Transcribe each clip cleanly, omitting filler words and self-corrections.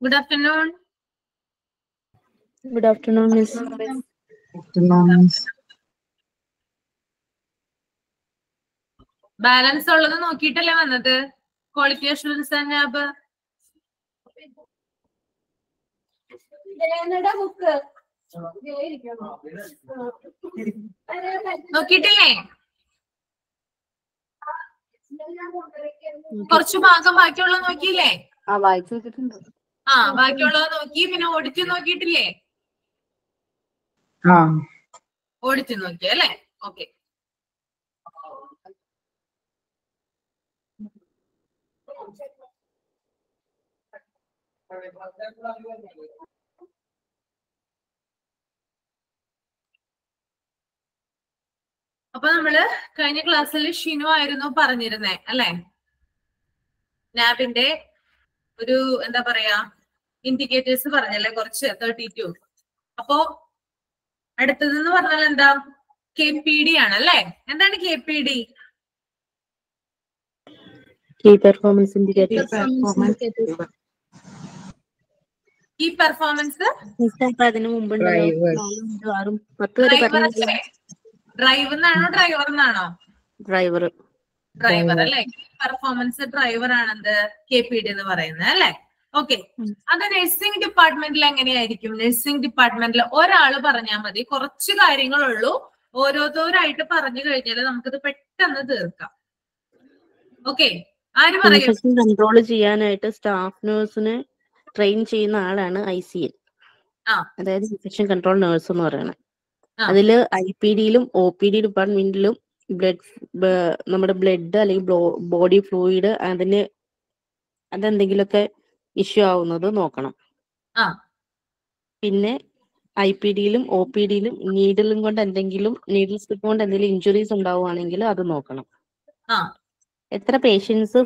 Good afternoon. Good afternoon, Miss. Balance ഉള്ളത് നോക്കിയിട്ടല്ലേ വന്നത്? ക്വാളിറ്റി അഷുറൻസ് ആപ്പ് നോക്കിയിട്ടില്ലേ? കുറച്ചു ഭാഗം ബാക്കിയുള്ളത് നോക്കിയില്ലേ? വായിച്ചു വെച്ചിട്ടുണ്ട്. ബാക്കിയുള്ളത് നോക്കി. പിന്നെ ഓഡിറ്റ് നോക്കിയിട്ടില്ലേ? ഓഡിറ്റ് നോക്കി അല്ലേ? ഓക്കെ. അപ്പൊ നമ്മള് കഴിഞ്ഞ ക്ലാസ്സിൽ ഷിനു ആയിരുന്നു പറഞ്ഞിരുന്നേ അല്ലെ? നാബിന്റെ ഒരു എന്താ പറയാ ഇൻഡിക്കേറ്റേഴ്സ് പറഞ്ഞല്ലേ കുറച്ച് 32. അപ്പോ അടുത്തതെന്ന് പറഞ്ഞാൽ എന്താ? KPD ആണ് അല്ലെ? എന്താണ് KPD? Key performance indicator. Key performance അതിന് മുമ്പുണ്ടല്ലോ. ഡ്രൈവർ എന്നാണോ ഡ്രൈവർ എന്നാണോ? ഡ്രൈവർ അല്ലെ? പെർഫോമൻസ് ഡ്രൈവർ ആണെന്ത് KPD എന്ന് പറയുന്നത് അല്ലെ? ഓക്കെ. അത് നഴ്സിംഗ് ഡിപ്പാർട്ട്മെന്റിൽ എങ്ങനെയായിരിക്കും? നഴ്സിംഗ് ഡിപ്പാർട്ട്മെന്റിൽ ഒരാള് പറഞ്ഞാൽ മതി. കുറച്ച് കാര്യങ്ങളുള്ളൂ. ഓരോരോരായിട്ട് പറഞ്ഞു കഴിഞ്ഞാൽ നമുക്കിത് പെട്ടെന്ന് തീർക്കാം. ഓക്കെ. ആര് പറയും? ഇൻഫെക്ഷൻ കൺട്രോൾ ചെയ്യാനായിട്ട് സ്റ്റാഫ് നഴ്സിനെ ട്രെയിൻ ചെയ്യുന്ന ആളാണ് ICN. അതായത് ഇൻഫെക്ഷൻ കൺട്രോൾ നഴ്സ് എന്ന് പറയുന്നത്. അതില് IPDയിലും OPD ഡിപ്പാർട്ട്മെന്റിലും നമ്മുടെ ബ്ലഡ് അല്ലെങ്കിൽ ബോഡി ഫ്ലൂയിഡ് അതെന്തെങ്കിലുമൊക്കെ ഇഷ്യൂ ആവുന്നത് നോക്കണം. പിന്നെ IPDയിലും OPDയിലും നീഡിൽ സ്റ്റിക്ക് കൊണ്ട് എന്തെങ്കിലും ഇഞ്ചുറീസ് ഉണ്ടാവുകയാണെങ്കിൽ അത് നോക്കണം. എത്ര പേഷ്യൻസ്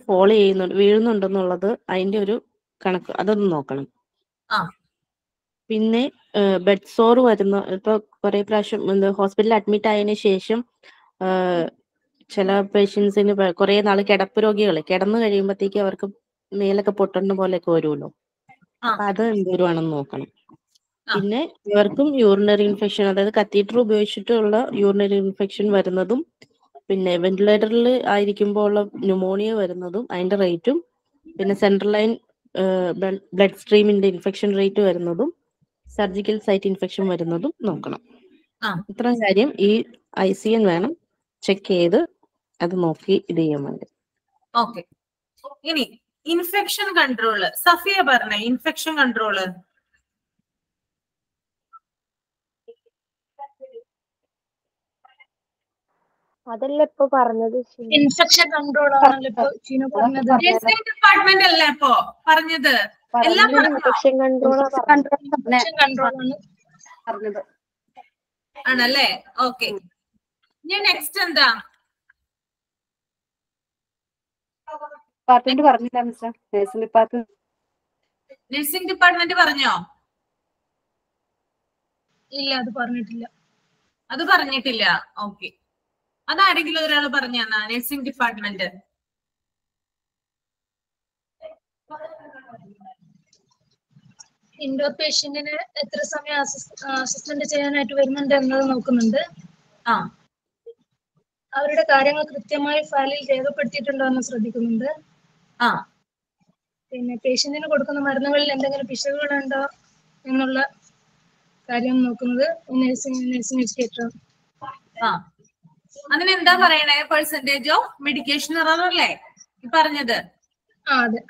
വീഴുന്നുണ്ടെന്നുള്ളത് അതിന്റെ ഒരു കണക്ക് അതൊന്ന് നോക്കണം. പിന്നെ ബെഡ് സോർ ഇപ്പൊ കുറെ പ്രാവശ്യം ഹോസ്പിറ്റലിൽ അഡ്മിറ്റ് ആയതിനു ശേഷം ചില പേഷ്യൻസിന് കുറെ നാള് കിടപ്പ് രോഗികളെ കിടന്നു കഴിയുമ്പോഴത്തേക്ക് അവർക്ക് മേലൊക്കെ പൊട്ടുന്ന പോലെയൊക്കെ വരുമല്ലോ. അപ്പൊ അത് എന്തോരുവാണെന്ന് നോക്കണം. പിന്നെ ഇവർക്കും യൂറിനറി ഇൻഫെക്ഷൻ, അതായത് കത്തീറ്റർ ഉപയോഗിച്ചിട്ടുള്ള യൂറിനറി ഇൻഫെക്ഷൻ വരുന്നതും പിന്നെ വെന്റിലേറ്ററിൽ ആയിരിക്കുമ്പോൾ ഉള്ള ന്യൂമോണിയ വരുന്നതും അതിന്റെ റേറ്റും പിന്നെ സെൻട്രൽ ലൈൻ ബ്ലഡ് സ്ട്രീമിന്റെ ഇൻഫെക്ഷൻ റേറ്റ് വരുന്നതും സർജിക്കൽ സൈറ്റ് ഇൻഫെക്ഷൻ വരുന്നതും നോക്കണം. ഇത്രയും കാര്യം ഈ ICN വേണം ചെക്ക് ചെയ്ത് അത് നോക്കി ഇത് ചെയ്യാൻ വേണ്ടി. ഓക്കെ. ഇനി ഇൻഫെക്ഷൻ കൺട്രോള് സഫിയ പറഞ്ഞ ഇൻഫെക്ഷൻ കൺട്രോള് അതല്ല ഇപ്പൊ പറഞ്ഞത്. ഇൻഫെക്ഷൻ കൺട്രോൾ ആണല്ലോ ഇപ്പൊ ഷീന പറഞ്ഞത്. ഡിപ്പാർട്ട്മെന്റ് അല്ലേ ഇപ്പൊ പറഞ്ഞത്? എല്ലാം ഇൻഫെക്ഷൻ കൺട്രോൾ പറഞ്ഞത് ആണല്ലേ? ഓക്കെ. ഇനി നെക്സ്റ്റ് എന്താ? ഡിപ്പാർട്ട്മെന്റ് പറഞ്ഞില്ല മിസ്റ്റർ. നഴ്സിംഗ് ഡിപ്പാർട്ട്മെന്റ് പറഞ്ഞോ? ഇല്ല, അത് പറഞ്ഞിട്ടില്ല. ഓക്കെ. അതാരെങ്കിലും ഒരാൾ പറഞ്ഞാ നഴ്സിംഗ് ഡിപ്പാർട്ട്മെന്റ്? ഇൻഡോർ പേഷ്യന്റിന് എത്ര സമയം അസിസ്റ്റന്റ് ചെയ്യാനായിട്ട് വരുന്നുണ്ട് എന്നത് നോക്കുന്നുണ്ട്. അവരുടെ കാര്യങ്ങൾ കൃത്യമായി ഫയലിൽ രേഖപ്പെടുത്തിയിട്ടുണ്ടോ എന്ന് ശ്രദ്ധിക്കുന്നുണ്ട്. പിന്നെ പേഷ്യന്റിന് കൊടുക്കുന്ന മരുന്നുകളിൽ എന്തെങ്കിലും പിശകുകളുണ്ടോ എന്നുള്ള കാര്യം നോക്കുന്നത് നഴ്സിംഗ് എഡ്യൂക്കേറ്റർ. അതിനെന്താ പറയണേ? പെർസെന്റേജ് ഓഫ് മെഡിക്കേഷൻ എറർ അല്ലേ പറഞ്ഞത്? അതെ.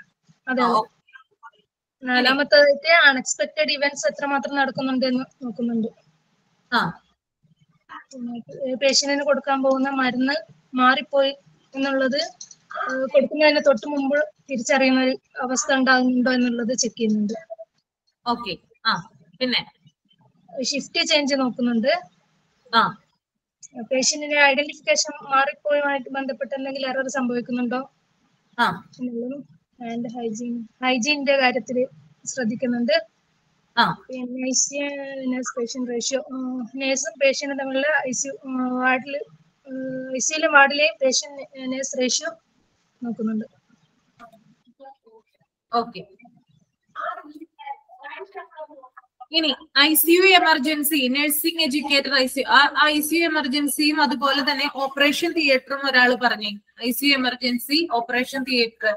നാലാമത്തെ അൺഎക്സ്പെക്ടഡ് ഇവന്റ്സ് എത്രമാത്രം നടക്കുന്നുണ്ട് എന്ന് നോക്കുന്നുണ്ട്. പേഷ്യന്റിന് കൊടുക്കാൻ പോകുന്ന മരുന്ന് മാറിപ്പോയി എന്നുള്ളത് കൊടുക്കുന്നതിന് തൊട്ട് മുമ്പ് തിരിച്ചറിയുന്ന ഒരു അവസ്ഥ ഉണ്ടാകുന്നുണ്ടോ എന്നുള്ളത് ചെക്ക് ചെയ്യുന്നുണ്ട്. ഓക്കെ. പിന്നെ ഷിഫ്റ്റ് ചേഞ്ച് നോക്കുന്നുണ്ട്. പേഷ്യന്റിന്റെ ഐഡന്റിഫിക്കേഷൻ മാറിപ്പോയുമായിട്ട് ബന്ധപ്പെട്ട് എന്തെങ്കിലും എറർ സംഭവിക്കുന്നുണ്ടോ എന്നുള്ളതും ആൻഡ് ഹൈജീനിന്റെ കാര്യത്തിൽ ശ്രദ്ധിക്കുന്നുണ്ട്. പിന്നെ നഴ്സ് പേഷ്യന്റ് റേഷ്യോ, നഴ്സും പേഷ്യന്റും തമ്മിലുള്ള ICUയിലെ വാർഡിലെയും പേഷ്യന്റ് നഴ്സ് റേഷ്യോ നോക്കുന്നുണ്ട്. ഓക്കെ. ഇനി ICU emergency, nursing educator ICU എമർജൻസിയും അതുപോലെ തന്നെ ഓപ്പറേഷൻ തിയേറ്ററും ഒരാൾ പറഞ്ഞേ. ICU emergency, operation theatre.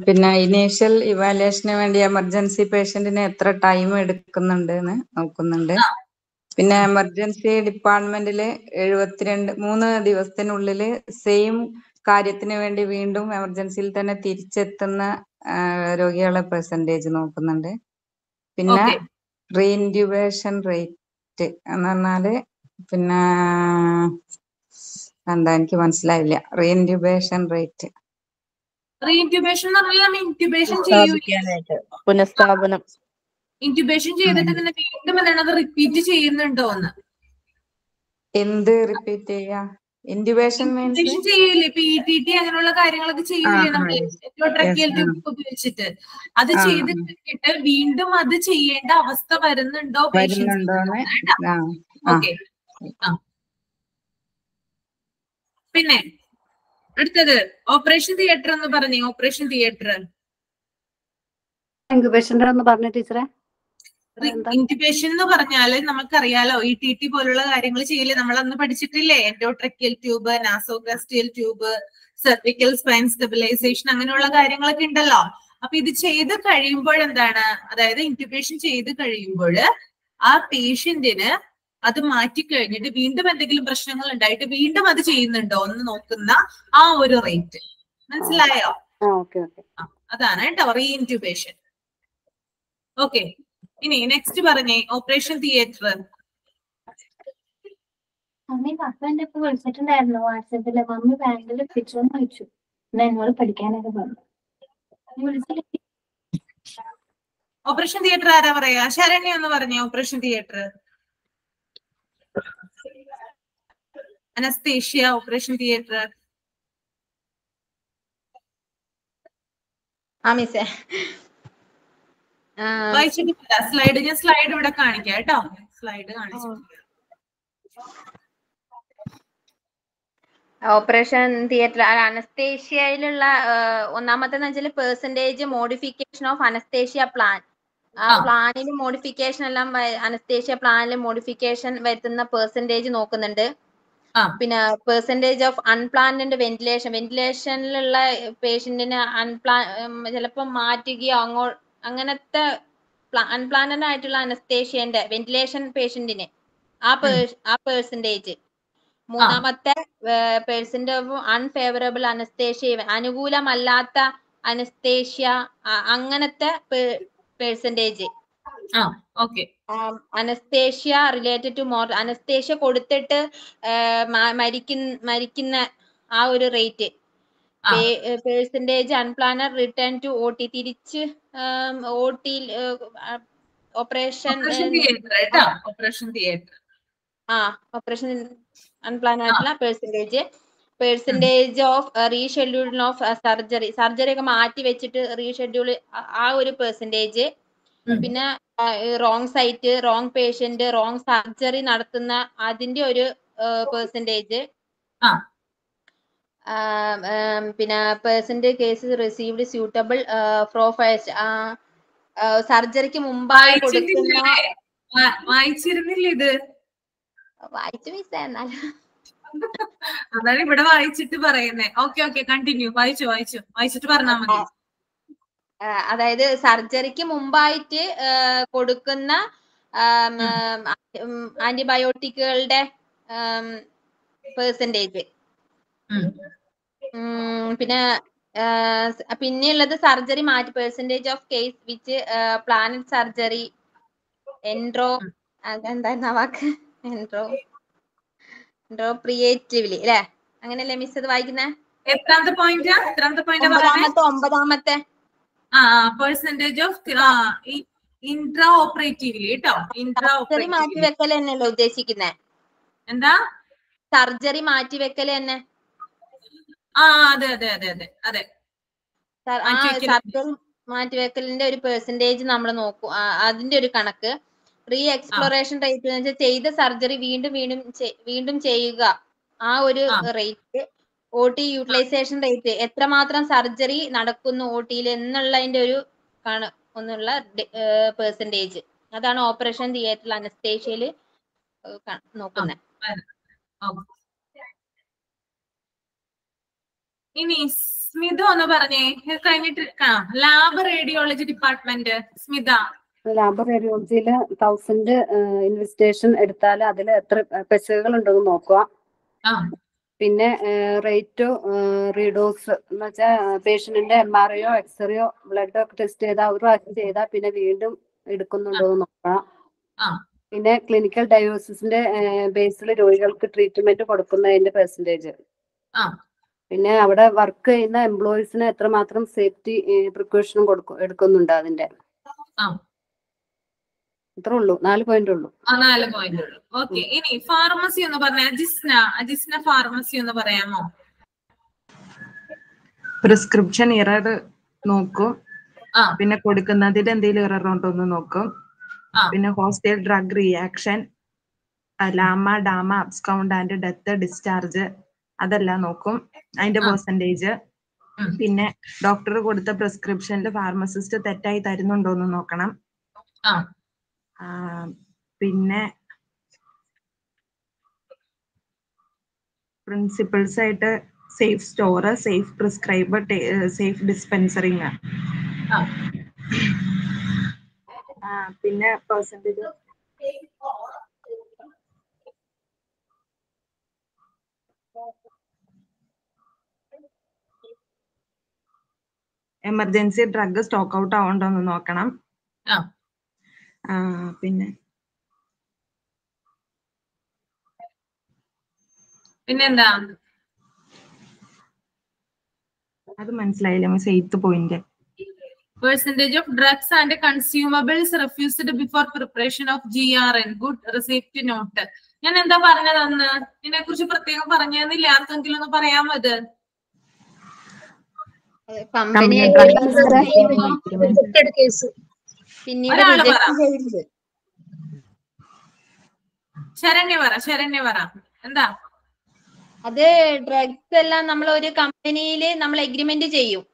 പിന്നെ ഇനീഷ്യൽ ഇവാലുവേഷന് വേണ്ടി എമർജൻസി പേഷ്യന്റിന് എത്ര ടൈം എടുക്കുന്നുണ്ട് എന്ന് നോക്കുന്നുണ്ട്. പിന്നെ എമർജൻസി ഡിപ്പാർട്ട്മെന്റില് 3 ദിവസത്തിനുള്ളിൽ സെയിം കാര്യത്തിന് വേണ്ടി വീണ്ടും എമർജൻസിയിൽ തന്നെ തിരിച്ചെത്തുന്ന രോഗികളെ പെർസെന്റേജ് നോക്കുന്നുണ്ട്. പിന്നെ റീഇൻക്യുബേഷൻ റേറ്റ് എന്ന് പറഞ്ഞാല് പിന്നെ എന്താ എനിക്ക് മനസ്സിലായില്ല. റീഇൻക്യുബേഷൻ റേറ്റ്, റീഇൻക്യുബേഷൻ എന്ന് പറഞ്ഞാൽ നമ്മൾ ഇൻക്യുബേഷൻ ചെയ്യൂലേ, പുനഃസ്ഥാപനം. ഇൻക്യുബേഷൻ ചെയ്തിട്ട് തന്നെ വീണ്ടും എന്താണ് അത് റിപ്പീറ്റ് ചെയ്യുന്നുണ്ടോ എന്ന്. എന്ത് റിപ്പീറ്റ് ചെയ്യാ? ഇൻക്യുബേഷൻ മീൻസ് ചെയ്യൂലേ, ഇപ്പൊ ETT അങ്ങനെയുള്ള കാര്യങ്ങളൊക്കെ ചെയ്യൂലേ നമ്മൾ ട്രക്കിയൽ ട്യൂബ് ഉപയോഗിച്ചിട്ട്. അത് ചെയ്ത് കഴിഞ്ഞിട്ട് വീണ്ടും അത് ചെയ്യേണ്ട അവസ്ഥ വരുന്നുണ്ടോ പേഷ്യൻസ്? ഓക്കെ. പിന്നെ അടുത്തത് ഓപ്പറേഷൻ തിയേറ്റർ എന്ന് പറഞ്ഞേ. ഓപ്പറേഷൻ തിയേറ്റർ ഇൻക്യുബേഷൻ ഒന്ന് പറഞ്ഞ ടീച്ചറെ. ഇൻക്യുബേഷൻ എന്ന് പറഞ്ഞാല് നമുക്കറിയാലോ ETT പോലുള്ള കാര്യങ്ങൾ ചെയ്യില്ലേ, നമ്മൾ അന്ന് പഠിച്ചിട്ടില്ലേ? Endotracheal tube, nasogastric tube, cervical spine stabilisation, അങ്ങനെയുള്ള കാര്യങ്ങളൊക്കെ ഉണ്ടല്ലോ. അപ്പൊ ഇത് ചെയ്ത് കഴിയുമ്പോൾ എന്താണ്, അതായത് ഇൻക്യുബേഷൻ ചെയ്ത് കഴിയുമ്പോൾ ആ പേഷ്യന്റിന് അത് മാറ്റിക്കഴിഞ്ഞിട്ട് വീണ്ടും എന്തെങ്കിലും പ്രശ്നങ്ങൾ ഉണ്ടായിട്ട് വീണ്ടും അത് ചെയ്യുന്നുണ്ടോ എന്ന് നോക്കുന്ന ആ ഒരു റേറ്റ്. മനസ്സിലായോ? അതാണ് കേട്ടോ റീഇൻക്യുബേഷൻ. ഓക്കെ. ഇനി നെക്സ്റ്റ് പറഞ്ഞേ ഓപ്പറേഷൻ തിയേറ്റർ. മമ്മി ഹസ്ബൻഡ് ഇപ്പൊ വിളിച്ചിട്ടുണ്ടായിരുന്നു വാട്സാപ്പില്. മമ്മി ബാങ്കിൽ പിക്ചറൊന്നും അയച്ചു. എന്നോട് പഠിക്കാനൊക്കെ പറഞ്ഞു. ഓപ്പറേഷൻ തിയേറ്റർ ആരാ പറയാ? ശരണ്യ എന്ന് പറഞ്ഞേ. Operation theatre anaesthesia, operation theatre. വായിച്ചിട്ടില്ല സ്ലൈഡ്. ഞാൻ സ്ലൈഡ് ഇവിടെ കാണിക്കാം കേട്ടോ. സ്ലൈഡ് കാണിച്ചിട്ടില്ല. ഓപ്പറേഷൻ തിയേറ്റർ അനസ്തേഷ്യയിലുള്ള ഒന്നാമത്തെ വെച്ചാൽ percentage modification of anaesthesia plan. ആ പ്ലാനിൽ മോഡിഫിക്കേഷൻ എല്ലാം അനസ്തേഷ്യ പ്ലാനിൽ മോഡിഫിക്കേഷൻ വരുത്തുന്ന പെർസെന്റേജ് നോക്കുന്നുണ്ട്. പിന്നെ പെർസെന്റേജ് ഓഫ് അൺപ്ലാൻഡ് വെന്റിലേഷൻ, വെന്റിലേഷനിലുള്ള പേഷ്യന്റിന് ചിലപ്പോൾ മാറ്റുകയോ അങ്ങനത്തെ അൺപ്ലാൻഡ് ആയിട്ടുള്ള അനസ്തേഷ്യന്റെ വെന്റിലേഷൻ പേഷ്യന്റിന് ആ പെർസെന്റേജ്. മൂന്നാമത്തെ പേഴ്സന്റെ അൺഫേവറബിൾ അനസ്തേഷ്യ, അനുകൂലമല്ലാത്ത അനസ്തേഷ്യ, അങ്ങനത്തെ percentage. Anaesthesia related to anaesthesia കൊടുത്തിട്ട് മരിക്കുന്ന ആ ഒരു rate. Percentage unplanned return to OT, തിരിച്ച് OT ഓപ്പറേഷൻ ഓപ്പറേഷൻ അൺപ്ലാൻഡ് ആയിട്ടുള്ള percentage of reschedule of surgery, surgery ഒക്കെ മാറ്റി വെച്ചിട്ട് റീഷെഡ്യൂൾ, ആ ഒരു പെർസെന്റേജ്. പിന്നെ wrong site, wrong patient, wrong surgery നടത്തുന്ന അതിന്റെ ഒരു പെർസെന്റേജ്. പിന്നെ percentage cases received suitable profiles, സർജറിക്ക് മുമ്പായി കൊടുക്കുന്ന. വായിച്ചിരുന്നില്ല ഇത്? വായിച്ചു മിസ് എന്നാലും അതാണ് ഇവിടെ വായിച്ചിട്ട് പറയുന്നേ. Okay continue. വായിച്ചിട്ട് പറഞ്ഞാൽ മതി. അതായത് സർജറിക്ക് മുമ്പായിട്ട് കൊടുക്കുന്ന ആന്റിബയോട്ടിക്കുകളുടെ പെർസെന്റേജ്. പിന്നെയുള്ളത് സർജറി മാറ്റി, percentage of case which planned surgery അതെന്താ വാക്ക്, പ്രിയേറ്റീവ്ലി അല്ലെ, അങ്ങനെയല്ലേ മിസ് അത് വായിക്കുന്നേ? എത്രാമത്തെ പോയിന്റ്? ഒമ്പതാമത്തെ. പെർസെന്റേജ് ഓഫ് ഇൻട്രാ ഓപ്പറേറ്റീവ്ലി കേട്ടോ. സർജറി മാറ്റി വെക്കൽ തന്നെയല്ലേ ഉദ്ദേശിക്കുന്നേ? എന്താ സർജറി മാറ്റി വെക്കൽ തന്നെ? അതെ. സർജറി മാറ്റിവെക്കലിന്റെ ഒരു പെർസെന്റേജ് നമ്മൾ നോക്കും. അതിന്റെ ഒരു കണക്ക്. റീ എക്സ്പ്ലോറേഷൻ റേറ്റ് എന്ന് വെച്ചാൽ ചെയ്ത സർജറി വീണ്ടും ചെയ്യുക, ആ ഒരു റേറ്റ്. OT യൂട്ടിലൈസേഷൻ റേറ്റ് എത്രമാത്രം സർജറി നടക്കുന്നു OT-യിൽ എന്നുള്ളതിന്റെ ഒരു ഒന്നുള്ള പെർസെന്റേജ്. അതാണ് ഓപ്പറേഷൻ തിയേറ്ററിൽ അനസ്തേഷ്യയിൽ നോക്കുന്നത്. ഇനി സ്മിത ഒന്ന് പറഞ്ഞേ, കഴിഞ്ഞിട്ട് lab radiology department. Smitha, lab റേഡിയോളജിയില് 1000 ഇൻവെസ്റ്റിഗേഷൻ എടുത്താൽ അതിൽ എത്ര പെശകുകൾ ഉണ്ടെന്ന് നോക്കുക. പിന്നെ റേറ്റോ റീഡോസ് എന്ന് വെച്ചാൽ പേഷ്യന്റിന്റെ MRIയോ എക്സ്റേയോ ബ്ലഡോ ഒക്കെ ടെസ്റ്റ് ചെയ്താൽ ഒരു പ്രാവശ്യം ചെയ്താൽ പിന്നെ വീണ്ടും എടുക്കുന്നുണ്ടോ എന്ന് നോക്കണം. പിന്നെ ക്ലിനിക്കൽ ഡയോസിസിന്റെ ബേസിൽ രോഗികൾക്ക് ട്രീറ്റ്മെന്റ് കൊടുക്കുന്നതിന്റെ പെർസെന്റേജ്. പിന്നെ അവിടെ വർക്ക് ചെയ്യുന്ന എംപ്ലോയീസിന് എത്രമാത്രം സേഫ്റ്റി പ്രിക്കോഷനും എടുക്കുന്നുണ്ട് അതിന്റെ. ഇത്രേ ഉള്ളൂ, 4 പോയിന്റ് ഉള്ളൂ. 4 പോയിന്റ് ഉള്ളൂ. ഓക്കെ. ഇനി ഫാർമസി എന്ന് പറഞ്ഞ അജിസ്ന ഫാർമസി ഒന്ന് പറയാമോ? പ്രിസ്ക്രിപ്ഷൻ എറർ നോക്കും, പിന്നെ കൊടുക്കുന്നതിൽ എന്തെങ്കിലും എറർ ഉണ്ടോ എന്ന് നോക്കും, പിന്നെ hostile drug reaction, LAMA DAMA abscond and death discharge അതെല്ലാം നോക്കും, അതിന്റെ പെർസെന്റേജ്. പിന്നെ ഡോക്ടർ കൊടുത്ത പ്രിസ്ക്രിപ്ഷനിൽ ഫാർമസിസ്റ്റ് തെറ്റായി തരുന്നുണ്ടോ എന്ന് നോക്കണം. പിന്നെ പ്രിൻസിപ്പിൾസ് ആയിട്ട് safe store, safe prescribe, safe dispensing. പിന്നെ percentage emergency drug stock out ആവണ്ടോ എന്ന് നോക്കണം. പിന്നെന്താ? അത് മനസ്സിലായില്ല miss. 8th point. Percentage of drugs and consumables refused before preparation of GRN, good receipt note. ഞാൻ എന്താ പറഞ്ഞതെന്ന് ഇതിനെ കുറിച്ച് പ്രത്യേകം പറഞ്ഞില്ല. ആർക്കെങ്കിലും ഒന്ന് പറയാമോ ഇത്? ശരണ്യ പറ എന്താ? അത് ഡ്രഗ്സ് എല്ലാം നമ്മൾ ഒരു കമ്പനിയിൽ നമ്മൾ എഗ്രിമെന്റ് ചെയ്യും,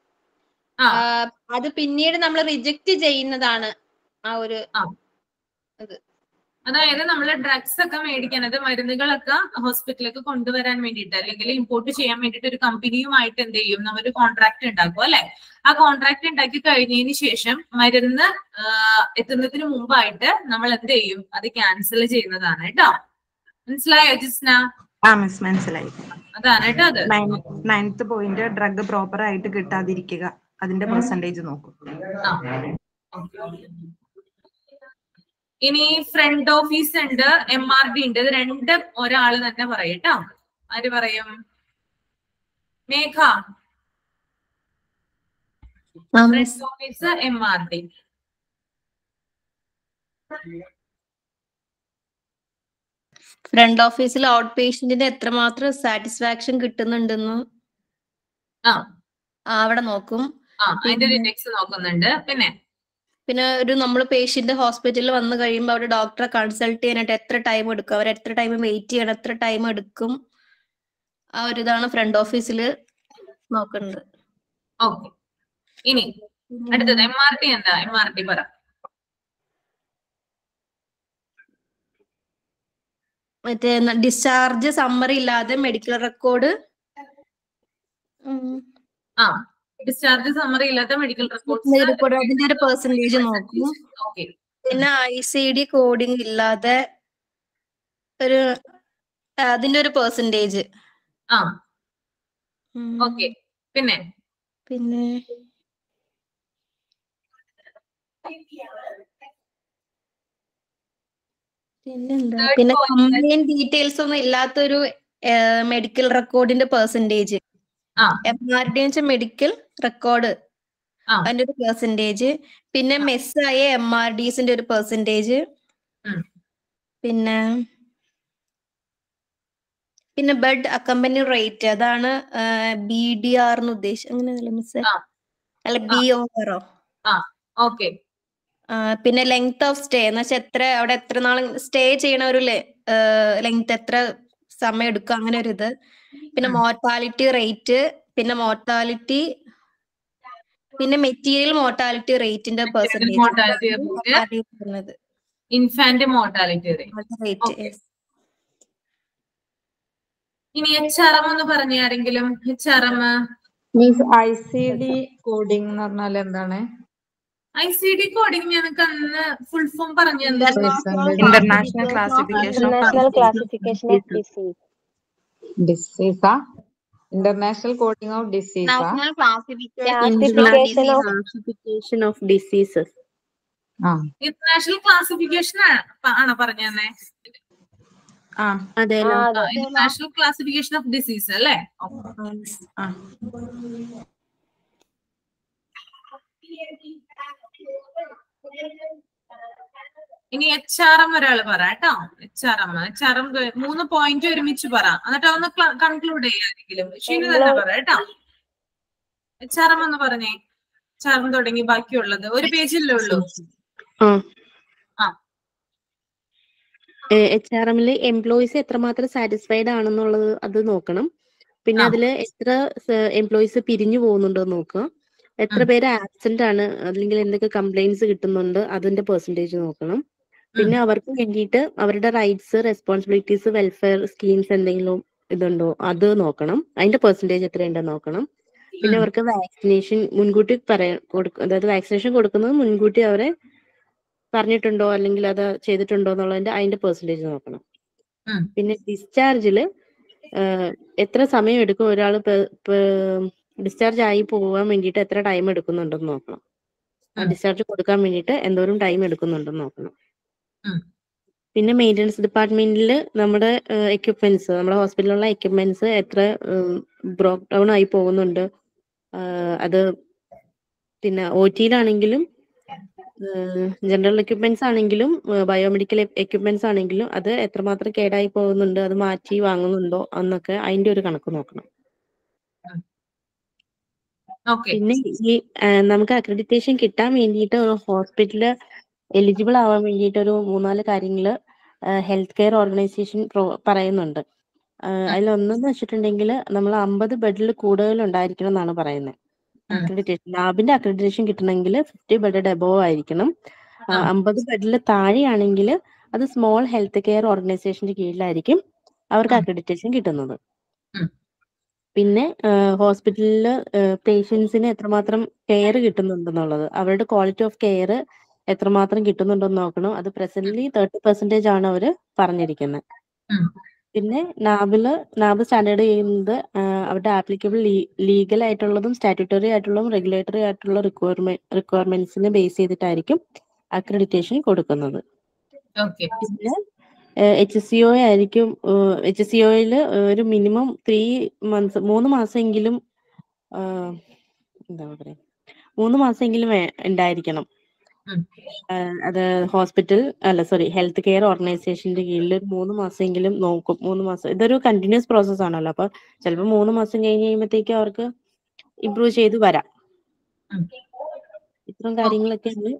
അത് പിന്നീട് നമ്മൾ റിജക്ട് ചെയ്യുന്നതാണ് ആ ഒരു ഇത്. അതായത് നമ്മള് ഡ്രഗ്സ് ഒക്കെ മേടിക്കുന്നത്, മരുന്നുകളൊക്കെ ഹോസ്പിറ്റലിലേക്ക് കൊണ്ടുവരാൻ വേണ്ടിയിട്ട് അല്ലെങ്കിൽ ഇമ്പോർട്ട് ചെയ്യാൻ വേണ്ടിയിട്ട് ഒരു കമ്പനിയുമായിട്ട് എന്ത് ചെയ്യും, നമ്മളൊരു കോൺട്രാക്ട് ഉണ്ടാക്കും അല്ലെ. ആ കോൺട്രാക്ട് ഉണ്ടാക്കി കഴിഞ്ഞതിന് ശേഷം മരുന്ന് എത്തുന്നതിന് മുമ്പായിട്ട് നമ്മൾ എന്ത് ചെയ്യും, അത് ക്യാൻസൽ ചെയ്യുന്നതാണ് കേട്ടോ. മനസ്സിലായോ ജിസ്ന? മനസ്സിലായി. അതാണ് കേട്ടോ അത്. 9th പോയിന്റ് ഡ്രഗ് പ്രോപ്പർ ആയിട്ട് കിട്ടാതിരിക്കുക, അതിന്റെ പെർസെന്റേജ് നോക്കും. ഇനി ഫ്രണ്ട് ഓഫീസ് ഉണ്ട്, MRD ഉണ്ട്. ഇത് രണ്ടും ഒരാള് തന്നെ പറയും കേട്ടോ. ആര് പറയും? Megha. Front office, MRD. Front ഓഫീസിൽ ഔട്ട് പേഷ്യന്റിന് എത്രമാത്രം സാറ്റിസ്ഫാക്ഷൻ കിട്ടുന്നുണ്ടെന്ന് അവിടെ നോക്കും. അതിന്റെ ഒരു ഇൻഡെക്സ് നോക്കുന്നുണ്ട്. പിന്നെ ഒരു നമ്മൾ പേഷ്യന്റ് ഹോസ്പിറ്റലിൽ വന്നു കഴിയുമ്പോൾ അവിടെ ഡോക്ടറെ കൺസൾട്ട് ചെയ്യാനായിട്ട് എത്ര ടൈം എടുക്കും, അവർ എത്ര ടൈം വെയിറ്റ് ചെയ്യണം, എത്ര ടൈം എടുക്കും, ആ ഒരു ഇതാണ് ഫ്രണ്ട് ഓഫീസിൽ നോക്കുന്നത്. ഓക്കെ. ഇനി അടുത്തത് MRD എന്താ? MRD പറ. മറ്റേ ഡിസ്ചാർജ് സമ്മറി ഇല്ലാതെ മെഡിക്കൽ റെക്കോർഡ്, ഡിസ്ചാർജ് സമ്മറി ഇല്ലാത്ത മെഡിക്കൽ റെക്കോർഡ് അതിന്റെ ഒരു പെർസെന്റേജ് നോക്കും. പിന്നെ ICD കോഡിംഗ് ഇല്ലാതെ ഒരു അതിന്റെ ഒരു പെർസെന്റേജ്. പിന്നെ പിന്നെ കംപ്ലൈന്റ് ഡീറ്റെയിൽസ് ഒന്നും ഇല്ലാത്തൊരു മെഡിക്കൽ റെക്കോർഡിന്റെ പെർസെന്റേജ്. MRD വെച്ചാൽ മെഡിക്കൽ റെക്കോർഡ്, അതിന്റെ ഒരു പെർസെന്റേജ്. പിന്നെ മെസ്സായ MRDസിന്റെ ഒരു പെർസെന്റേജ്. പിന്നെ ബെഡ് അക്കമ്പനി റേറ്റ്, അതാണ് BDR എന്ന് ഉദ്ദേശിച്ചത്. അങ്ങനെയല്ല മിസ്, അല്ല BOR. പിന്നെ ലെങ്ത് ഓഫ് സ്റ്റേ എന്ന് വെച്ചാൽ അവിടെ എത്ര നാൾ സ്റ്റേ ചെയ്യണ ഒരു ലെങ്ത്, എത്ര സമയം എടുക്കും, അങ്ങനെ ഒരു ഇത്. പിന്നെ മോർട്ടാലിറ്റി റേറ്റ്, പിന്നെ മോർട്ടാലിറ്റി, പിന്നെ മെറ്റീരിയൽ മോർട്ടാലിറ്റി റേറ്റിന്റെ mortality rate, infant mortality rate. ഇനി HRM എന്ന് പറഞ്ഞ ആരെങ്കിലും? HRM ICD കോഡിംഗ് എന്ന് പറഞ്ഞാൽ എന്താണ്? ICD കോഡിംഗ് ഞങ്ങൾക്ക് അന്ന് ഫുൾ ഫോം പറഞ്ഞു ഇന്റർനാഷണൽ ക്ലാസിഫിക്കേഷൻ ഓഫ് ഡിസീസ്. ഡിസീസാ? ഇന്റർനാഷണൽ കോഡിംഗ് ഓഫ് ഡിസീസാ? Classification of diseases. International classification ആണോ പറഞ്ഞു തന്നെ? ഇന്റർനാഷണൽ ക്ലാസിഫിക്കേഷൻ ഓഫ് ഡിസീസ് അല്ലേ? ഇനി HRM ഒരാള് പറ കേട്ടോ. HRM 3 പോയിന്റ് ഒരുമിച്ച് പറ, എന്നിട്ട് ഒന്ന് കൺക്ലൂഡ് ചെയ്യാമെങ്കിലും. ഷീന തന്നെ പറ കേട്ടോ. HRM എന്ന് പറഞ്ഞേ. HRM തുടങ്ങി ബാക്കിയുള്ളത് ഒരു പേജിലേ ഉള്ളൂ. HRMല് എംപ്ലോയീസ് എത്രമാത്രം സാറ്റിസ്ഫൈഡ് ആണെന്നുള്ളത് അത് നോക്കണം. പിന്നെ അതില് എത്ര എംപ്ലോയീസ് പിരിഞ്ഞു പോകുന്നുണ്ടോ നോക്കുക. എത്ര പേര് ആബ്സെന്റ് ആണ്, അല്ലെങ്കിൽ എന്തൊക്കെ കംപ്ലൈന്റ്സ് കിട്ടുന്നുണ്ട് അതിന്റെ പെർസെന്റേജ് നോക്കണം. പിന്നെ അവർക്ക് വേണ്ടിയിട്ട് അവരുടെ റൈറ്റ്സ്, റെസ്പോൺസിബിലിറ്റീസ്, വെൽഫെയർ സ്കീംസ് എന്തെങ്കിലും ഇതുണ്ടോ അത് നോക്കണം. അതിന്റെ പെർസെന്റേജ് എത്രയുണ്ടെന്ന് നോക്കണം. പിന്നെ അവർക്ക് വാക്സിനേഷൻ മുൻകൂട്ടി അതായത് വാക്സിനേഷൻ കൊടുക്കുന്നത് മുൻകൂട്ടി അവരെ പറഞ്ഞിട്ടുണ്ടോ അല്ലെങ്കിൽ അത് ചെയ്തിട്ടുണ്ടോ എന്നുള്ളതിന്റെ അതിന്റെ പെർസെന്റേജ് നോക്കണം. പിന്നെ ഡിസ്ചാർജില് എത്ര സമയം എടുക്കും ഒരാൾ ഡിസ്ചാർജ് ആയി പോകാൻ വേണ്ടിയിട്ട് എത്ര ടൈം എടുക്കുന്നുണ്ടെന്ന് നോക്കണം. ഡിസ്ചാർജ് കൊടുക്കാൻ വേണ്ടിയിട്ട് എന്തോരം ടൈം എടുക്കുന്നുണ്ടെന്ന് നോക്കണം. പിന്നെ മെയിൻ്റനൻസ് ഡിപ്പാർട്ട്മെന്റിൽ നമ്മുടെ എക്യുപ്മെന്റ്സ്, നമ്മുടെ ഹോസ്പിറ്റലിലുള്ള എക്യുപ്മെന്റ്സ് എത്ര ബ്രോക്ക് ഡൗൺ ആയി പോകുന്നുണ്ട്, അത് പിന്നെ OT-യിലാണെങ്കിലും ജനറൽ എക്യുപ്മെന്റ്സ് ആണെങ്കിലും ബയോമെഡിക്കൽ എക്യുപ്മെന്റ്സ് ആണെങ്കിലും അത് എത്രമാത്രം കേടായി പോകുന്നുണ്ട്, അത് മാറ്റി വാങ്ങുന്നുണ്ടോ എന്നൊക്കെ അതിന്റെ ഒരു കണക്ക് നോക്കണം. പിന്നെ ഈ നമുക്ക് അക്രഡിറ്റേഷൻ കിട്ടാൻ വേണ്ടിയിട്ട് ഒരു ഹോസ്പിറ്റല് എലിജിബിൾ ആവാൻ വേണ്ടിയിട്ട് ഒരു 3-4 കാര്യങ്ങള് ഹെൽത്ത് കെയർ ഓർഗനൈസേഷൻ പറയുന്നുണ്ട്. അതിലൊന്നെന്ന് വെച്ചിട്ടുണ്ടെങ്കിൽ നമ്മൾ 50 ബെഡിൽ കൂടുതൽ ഉണ്ടായിരിക്കണം എന്നാണ് പറയുന്നത്. അക്രഡിറ്റേഷൻ, ലാബിന്റെ അക്രഡിറ്റേഷൻ കിട്ടണമെങ്കിൽ 50 ബെഡ് എബോവ് ആയിരിക്കണം. 50 ബെഡിൽ താഴെയാണെങ്കിൽ അത് സ്മോൾ ഹെൽത്ത് കെയർ ഓർഗനൈസേഷന്റെ കീഴിലായിരിക്കും അവർക്ക് അക്രഡിറ്റേഷൻ കിട്ടുന്നത്. പിന്നെ ഹോസ്പിറ്റലിൽ പേഷ്യൻസിന് എത്രമാത്രം കെയർ കിട്ടുന്നുണ്ടെന്നുള്ളത്, അവരുടെ ക്വാളിറ്റി ഓഫ് കെയർ എത്രമാത്രം കിട്ടുന്നുണ്ടെന്ന് നോക്കണം. അത് പ്രസന്റ്ലി 30% ആണ് അവര് പറഞ്ഞിരിക്കുന്നത്. പിന്നെ നാബ് സ്റ്റാൻഡേർഡ് ചെയ്യുന്നത് അവരുടെ ആപ്ലിക്കബിൾ ലീഗൽ ആയിട്ടുള്ളതും സ്റ്റാറ്റ്യൂട്ടറി ആയിട്ടുള്ളതും റെഗുലേറ്ററി ആയിട്ടുള്ള റിക്വയർമെന്റ്സിനെ ബേസ് ചെയ്തിട്ടായിരിക്കും അക്രഡിറ്റേഷൻ കൊടുക്കുന്നത്. പിന്നെ HCO ആയിരിക്കും. HCOയിൽ ഒരു മിനിമം 3 മാസമെങ്കിലും എന്താ പറയാ 3 മാസമെങ്കിലും ഉണ്ടായിരിക്കണം. അത് ഹെൽത്ത് കെയർ ഓർഗനൈസേഷന്റെ കീഴിൽ 3 മാസമെങ്കിലും നോക്കും. 3 മാസം ഇതൊരു കണ്ടിന്യൂസ് പ്രോസസ് ആണല്ലോ. അപ്പൊ ചിലപ്പോൾ 3 മാസം കഴിയുമ്പോഴത്തേക്ക് അവർക്ക് ഇംപ്രൂവ് ചെയ്ത് വരാം. ഇത്തരം കാര്യങ്ങളൊക്കെയാണ്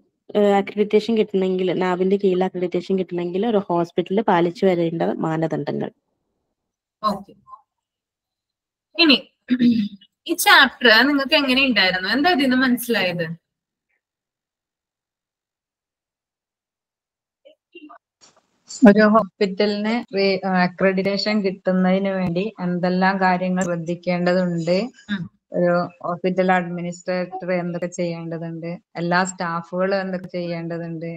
അക്രഡിറ്റേഷൻ കിട്ടണമെങ്കിൽ, നാബിന്റെ കീഴിൽ അക്രഡിറ്റേഷൻ കിട്ടണമെങ്കിൽ ഒരു ഹോസ്പിറ്റലിൽ പാലിച്ചു വരേണ്ട മാനദണ്ഡങ്ങൾ. ഇനി ഈ ചാപ്റ്റർ നിങ്ങൾക്ക് എങ്ങനെ ഉണ്ടായിരുന്നു? എന്താ ഇതിന് മനസ്സിലായത്? ഒരു ഹോസ്പിറ്റലിന് അക്രഡിറ്റേഷൻ കിട്ടുന്നതിന് വേണ്ടി എന്തെല്ലാം കാര്യങ്ങൾ ശ്രദ്ധിക്കേണ്ടതുണ്ട്, ഒരു ഹോസ്പിറ്റൽ അഡ്മിനിസ്ട്രേറ്റർ എന്തൊക്കെ ചെയ്യേണ്ടതുണ്ട്, എല്ലാ സ്റ്റാഫുകളും എന്തൊക്കെ ചെയ്യേണ്ടതുണ്ട്,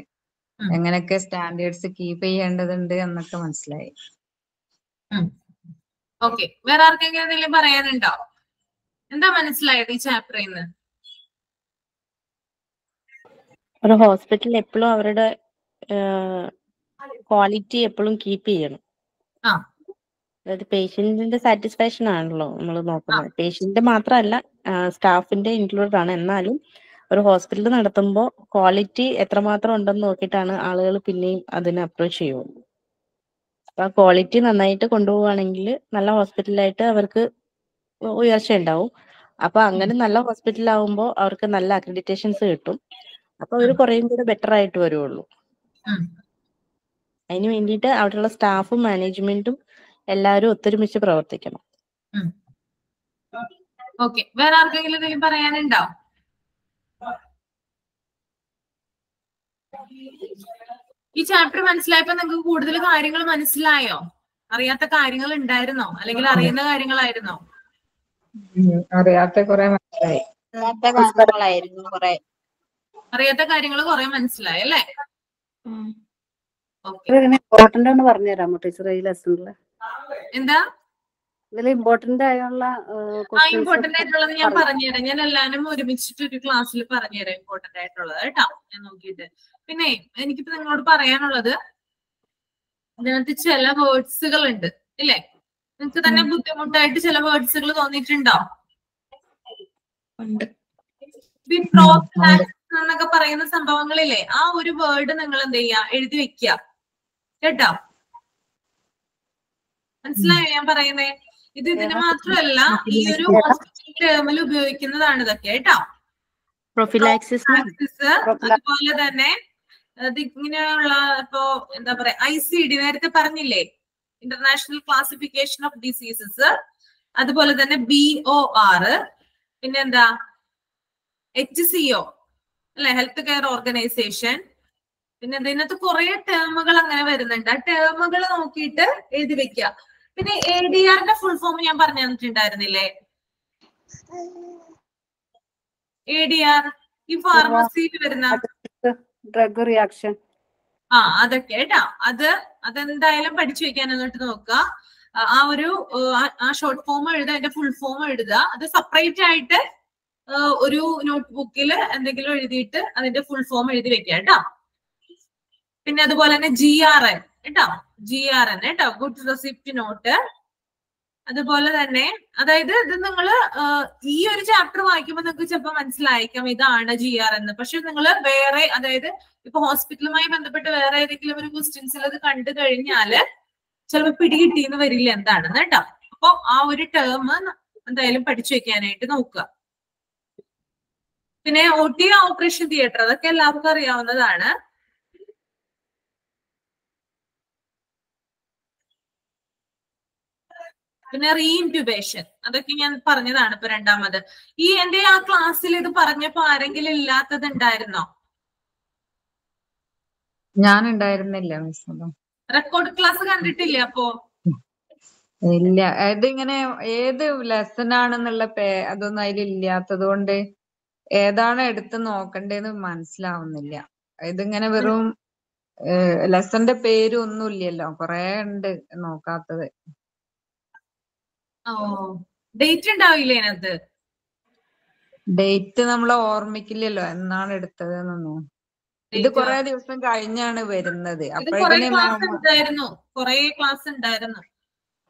എങ്ങനെയൊക്കെ സ്റ്റാൻഡേർഡ്സ് കീപ്പ് ചെയ്യേണ്ടതുണ്ട് എന്നൊക്കെ മനസ്സിലായി. ഓക്കെ, വേറെ ആർക്കെങ്കിലും എന്തെങ്കിലും പറയാനുണ്ടോ? എന്താ മനസ്സിലായത് ഈ ചാപ്റ്ററിൽ നിന്ന്? ഒരു ഹോസ്പിറ്റൽ എപ്പോഴും അവരുടെ ക്വാളിറ്റി എപ്പോഴും കീപ്പ് ചെയ്യണം. അതായത് പേഷ്യന്റിന്റെ സാറ്റിസ്ഫാക്ഷൻ ആണല്ലോ നമ്മൾ നോക്കുന്നത്. പേഷ്യന്റ് മാത്രമല്ല, സ്റ്റാഫിന്റെ ഇൻക്ലൂഡഡ് ആണ്. എന്നാലും ഒരു ഹോസ്പിറ്റൽ നടത്തുമ്പോൾ ക്വാളിറ്റി എത്രമാത്രം ഉണ്ടെന്ന് നോക്കിയിട്ടാണ് ആളുകൾ പിന്നെയും അതിനെ അപ്രോച്ച് ചെയ്യുള്ളൂ. അപ്പൊ ആ ക്വാളിറ്റി നന്നായിട്ട് കൊണ്ടുപോവുകയാണെങ്കിൽ നല്ല ഹോസ്പിറ്റലായിട്ട് അവർക്ക് ഉയർച്ച ഉണ്ടാവും. അപ്പൊ അങ്ങനെ നല്ല ഹോസ്പിറ്റലാവുമ്പോൾ അവർക്ക് നല്ല അക്രഡിറ്റേഷൻസ് കിട്ടും. അപ്പൊ അവർ കുറേയും കൂടെ ബെറ്റർ ആയിട്ട് വരുള്ളൂ. അതിന് വേണ്ടിയിട്ട് അവിടെയുള്ള സ്റ്റാഫും മാനേജ്മെന്റും എല്ലാവരും ഒത്തൊരുമിച്ച് പ്രവർത്തിക്കണം. ഓക്കെ, വേറെ ആർക്കെങ്കിലും എന്തെങ്കിലും പറയാനുണ്ടോ? ഈ ചാപ്റ്റർ മനസ്സിലായപ്പോ നിങ്ങൾക്ക് കൂടുതൽ കാര്യങ്ങൾ മനസ്സിലായോ? അറിയാത്ത കാര്യങ്ങൾ ഉണ്ടായിരുന്നോ, അല്ലെങ്കിൽ അറിയുന്ന കാര്യങ്ങളായിരുന്നോ? അറിയാത്ത കുറെ മനസ്സിലായി. അറിയാത്ത കാര്യങ്ങൾ കുറെ മനസ്സിലായി അല്ലേ? ഇമ്പോർട്ടന്റ് ആണ് പറഞ്ഞുതരാമോ ടീച്ചർ ഈ ലെസണില്? എന്താ ഇതിൽ ഇമ്പോർട്ടന്റ് ആയുള്ള ഇമ്പോർട്ടന്റ് ആയിട്ടുള്ളത് ഞാൻ പറഞ്ഞുതരാം. ഞാൻ എല്ലാവരും ഒരുമിച്ചിട്ട് ഒരു ക്ലാസ്സിൽ പറഞ്ഞുതരാം ഇമ്പോർട്ടന്റ് ആയിട്ടുള്ളത് കേട്ടോ. ഞാൻ നോക്കിയിട്ട് പിന്നെ എനിക്കിപ്പോ നിങ്ങളോട് പറയാനുള്ളത്, ഇതിനകത്ത് ചില വേർഡ്സുകൾ ഉണ്ട് ഇല്ലേ? നിങ്ങൾക്ക് തന്നെ ബുദ്ധിമുട്ടായിട്ട് ചില വേർഡ്സുകൾ തോന്നിയിട്ടുണ്ടോ? എന്നൊക്കെ പറയുന്ന സംഭവങ്ങളില്ലേ, ആ ഒരു വേർഡ് നിങ്ങൾ എന്ത് ചെയ്യാ, എഴുതി വെക്കുക കേട്ടോ. മനസ്സിലായോ ഞാൻ പറയുന്നേ? ഇത് ഇതിന് മാത്രമല്ല, ഈ ഒരു ഹോസ്പിറ്റൽ ടേമിൽ ഉപയോഗിക്കുന്നതാണ് ഇതൊക്കെ കേട്ടോ. അതുപോലെ തന്നെ ഇങ്ങനെയുള്ള ഇപ്പോ എന്താ പറയാ, ICD നേരത്തെ പറഞ്ഞില്ലേ, ഇന്റർനാഷണൽ ക്ലാസിഫിക്കേഷൻ ഓഫ് ഡിസീസസ്. അതുപോലെ തന്നെ BOR, പിന്നെന്താ HCO അല്ലെ, ഹെൽത്ത് കെയർ ഓർഗനൈസേഷൻ. പിന്നെ ഇതിനകത്ത് കുറെ ടേമുകൾ അങ്ങനെ വരുന്നുണ്ട്. ആ ടേമുകൾ നോക്കിയിട്ട് എഴുതി വെക്കുക. പിന്നെ ADRന്റെ ഫുൾ ഫോം ഞാൻ പറഞ്ഞു തന്നിട്ടുണ്ടായിരുന്നില്ലേ? ADR ഈ ഫാർമസിയിൽ വരുന്ന ഡ്രഗ് റിയാക്ഷൻ. അതൊക്കെ കേട്ടാ. അതെന്തായാലും പഠിച്ചു വെക്കാൻ എന്നിട്ട് നോക്കുക. ആ ഒരു ഷോർട്ട് ഫോം എഴുതുക, അതിന്റെ ഫുൾ ഫോം എഴുതുക. അത് സെപ്പറേറ്റ് ആയിട്ട് ഒരു നോട്ട്ബുക്കിൽ എന്തെങ്കിലും എഴുതിയിട്ട് അതിന്റെ ഫുൾ ഫോം എഴുതി വെക്കുക കേട്ടോ. പിന്നെ അതുപോലെ തന്നെ GRN കേട്ടോ, GRN കേട്ടോ, ഗുഡ് റെസിപ്റ്റ് നോട്ട്. അതുപോലെ തന്നെ അതായത് ഇത് നിങ്ങൾ ഈ ഒരു ചാപ്റ്റർ വായിക്കുമ്പോൾ നിങ്ങൾക്ക് ചിലപ്പോൾ മനസ്സിലായിരിക്കാം ഇതാണ് GRN. പക്ഷെ നിങ്ങൾ വേറെ, അതായത് ഇപ്പൊ ഹോസ്പിറ്റലുമായി ബന്ധപ്പെട്ട് വേറെ ഏതെങ്കിലും ഒരു ക്വസ്റ്റ്യൻസിൽ അത് കണ്ടു കഴിഞ്ഞാല് ചിലപ്പോൾ പിടികിട്ടിന്ന് വരില്ല എന്താണെന്ന് കേട്ടോ. അപ്പൊ ആ ഒരു ടേം എന്തായാലും പഠിച്ചു വെക്കാനായിട്ട് നോക്കുക. പിന്നെ OT, ഓപ്പറേഷൻ തിയേറ്റർ, അതൊക്കെ എല്ലാവർക്കും അറിയാവുന്നതാണ്. പിന്നെ റീഇൻക്യുബേഷൻ, അതൊക്കെ ഞാൻ പറഞ്ഞതാണ് ഇപ്പൊ രണ്ടാമത്. ഈ എന്റെ ആ ക്ലാസ്സിൽ ഇത് പറഞ്ഞപ്പോ ആരെങ്കിലും ഇല്ലാത്തത് ഉണ്ടായിരുന്നോ? ഞാൻ ഉണ്ടായിരുന്നില്ല മിസ്. റെക്കോർഡ് ക്ലാസ് കണ്ടിട്ടില്ലേ അപ്പോ? ഇല്ല, ഇതിങ്ങനെ ഏത് ലെസൺ ആണെന്നുള്ള അതൊന്നും അതിലില്ലാത്തത് കൊണ്ട് ഏതാണ് എടുത്ത് നോക്കണ്ടേന്ന് മനസ്സിലാവുന്നില്ല. ഇതിങ്ങനെ വെറും ലെസന്റെ പേരും ഒന്നും ഇല്ലല്ലോ, കൊറേ ഉണ്ട് നോക്കാത്തത്. ഡേറ്റ് ഉണ്ടാവില്ലേ അതിനകത്ത്? ഡേറ്റ് നമ്മളെ ഓർമ്മിക്കില്ലല്ലോ എന്നാണ് എടുത്തത് എന്നൊന്നും. ഇത് കൊറേ ദിവസം കഴിഞ്ഞാണ് വരുന്നത്.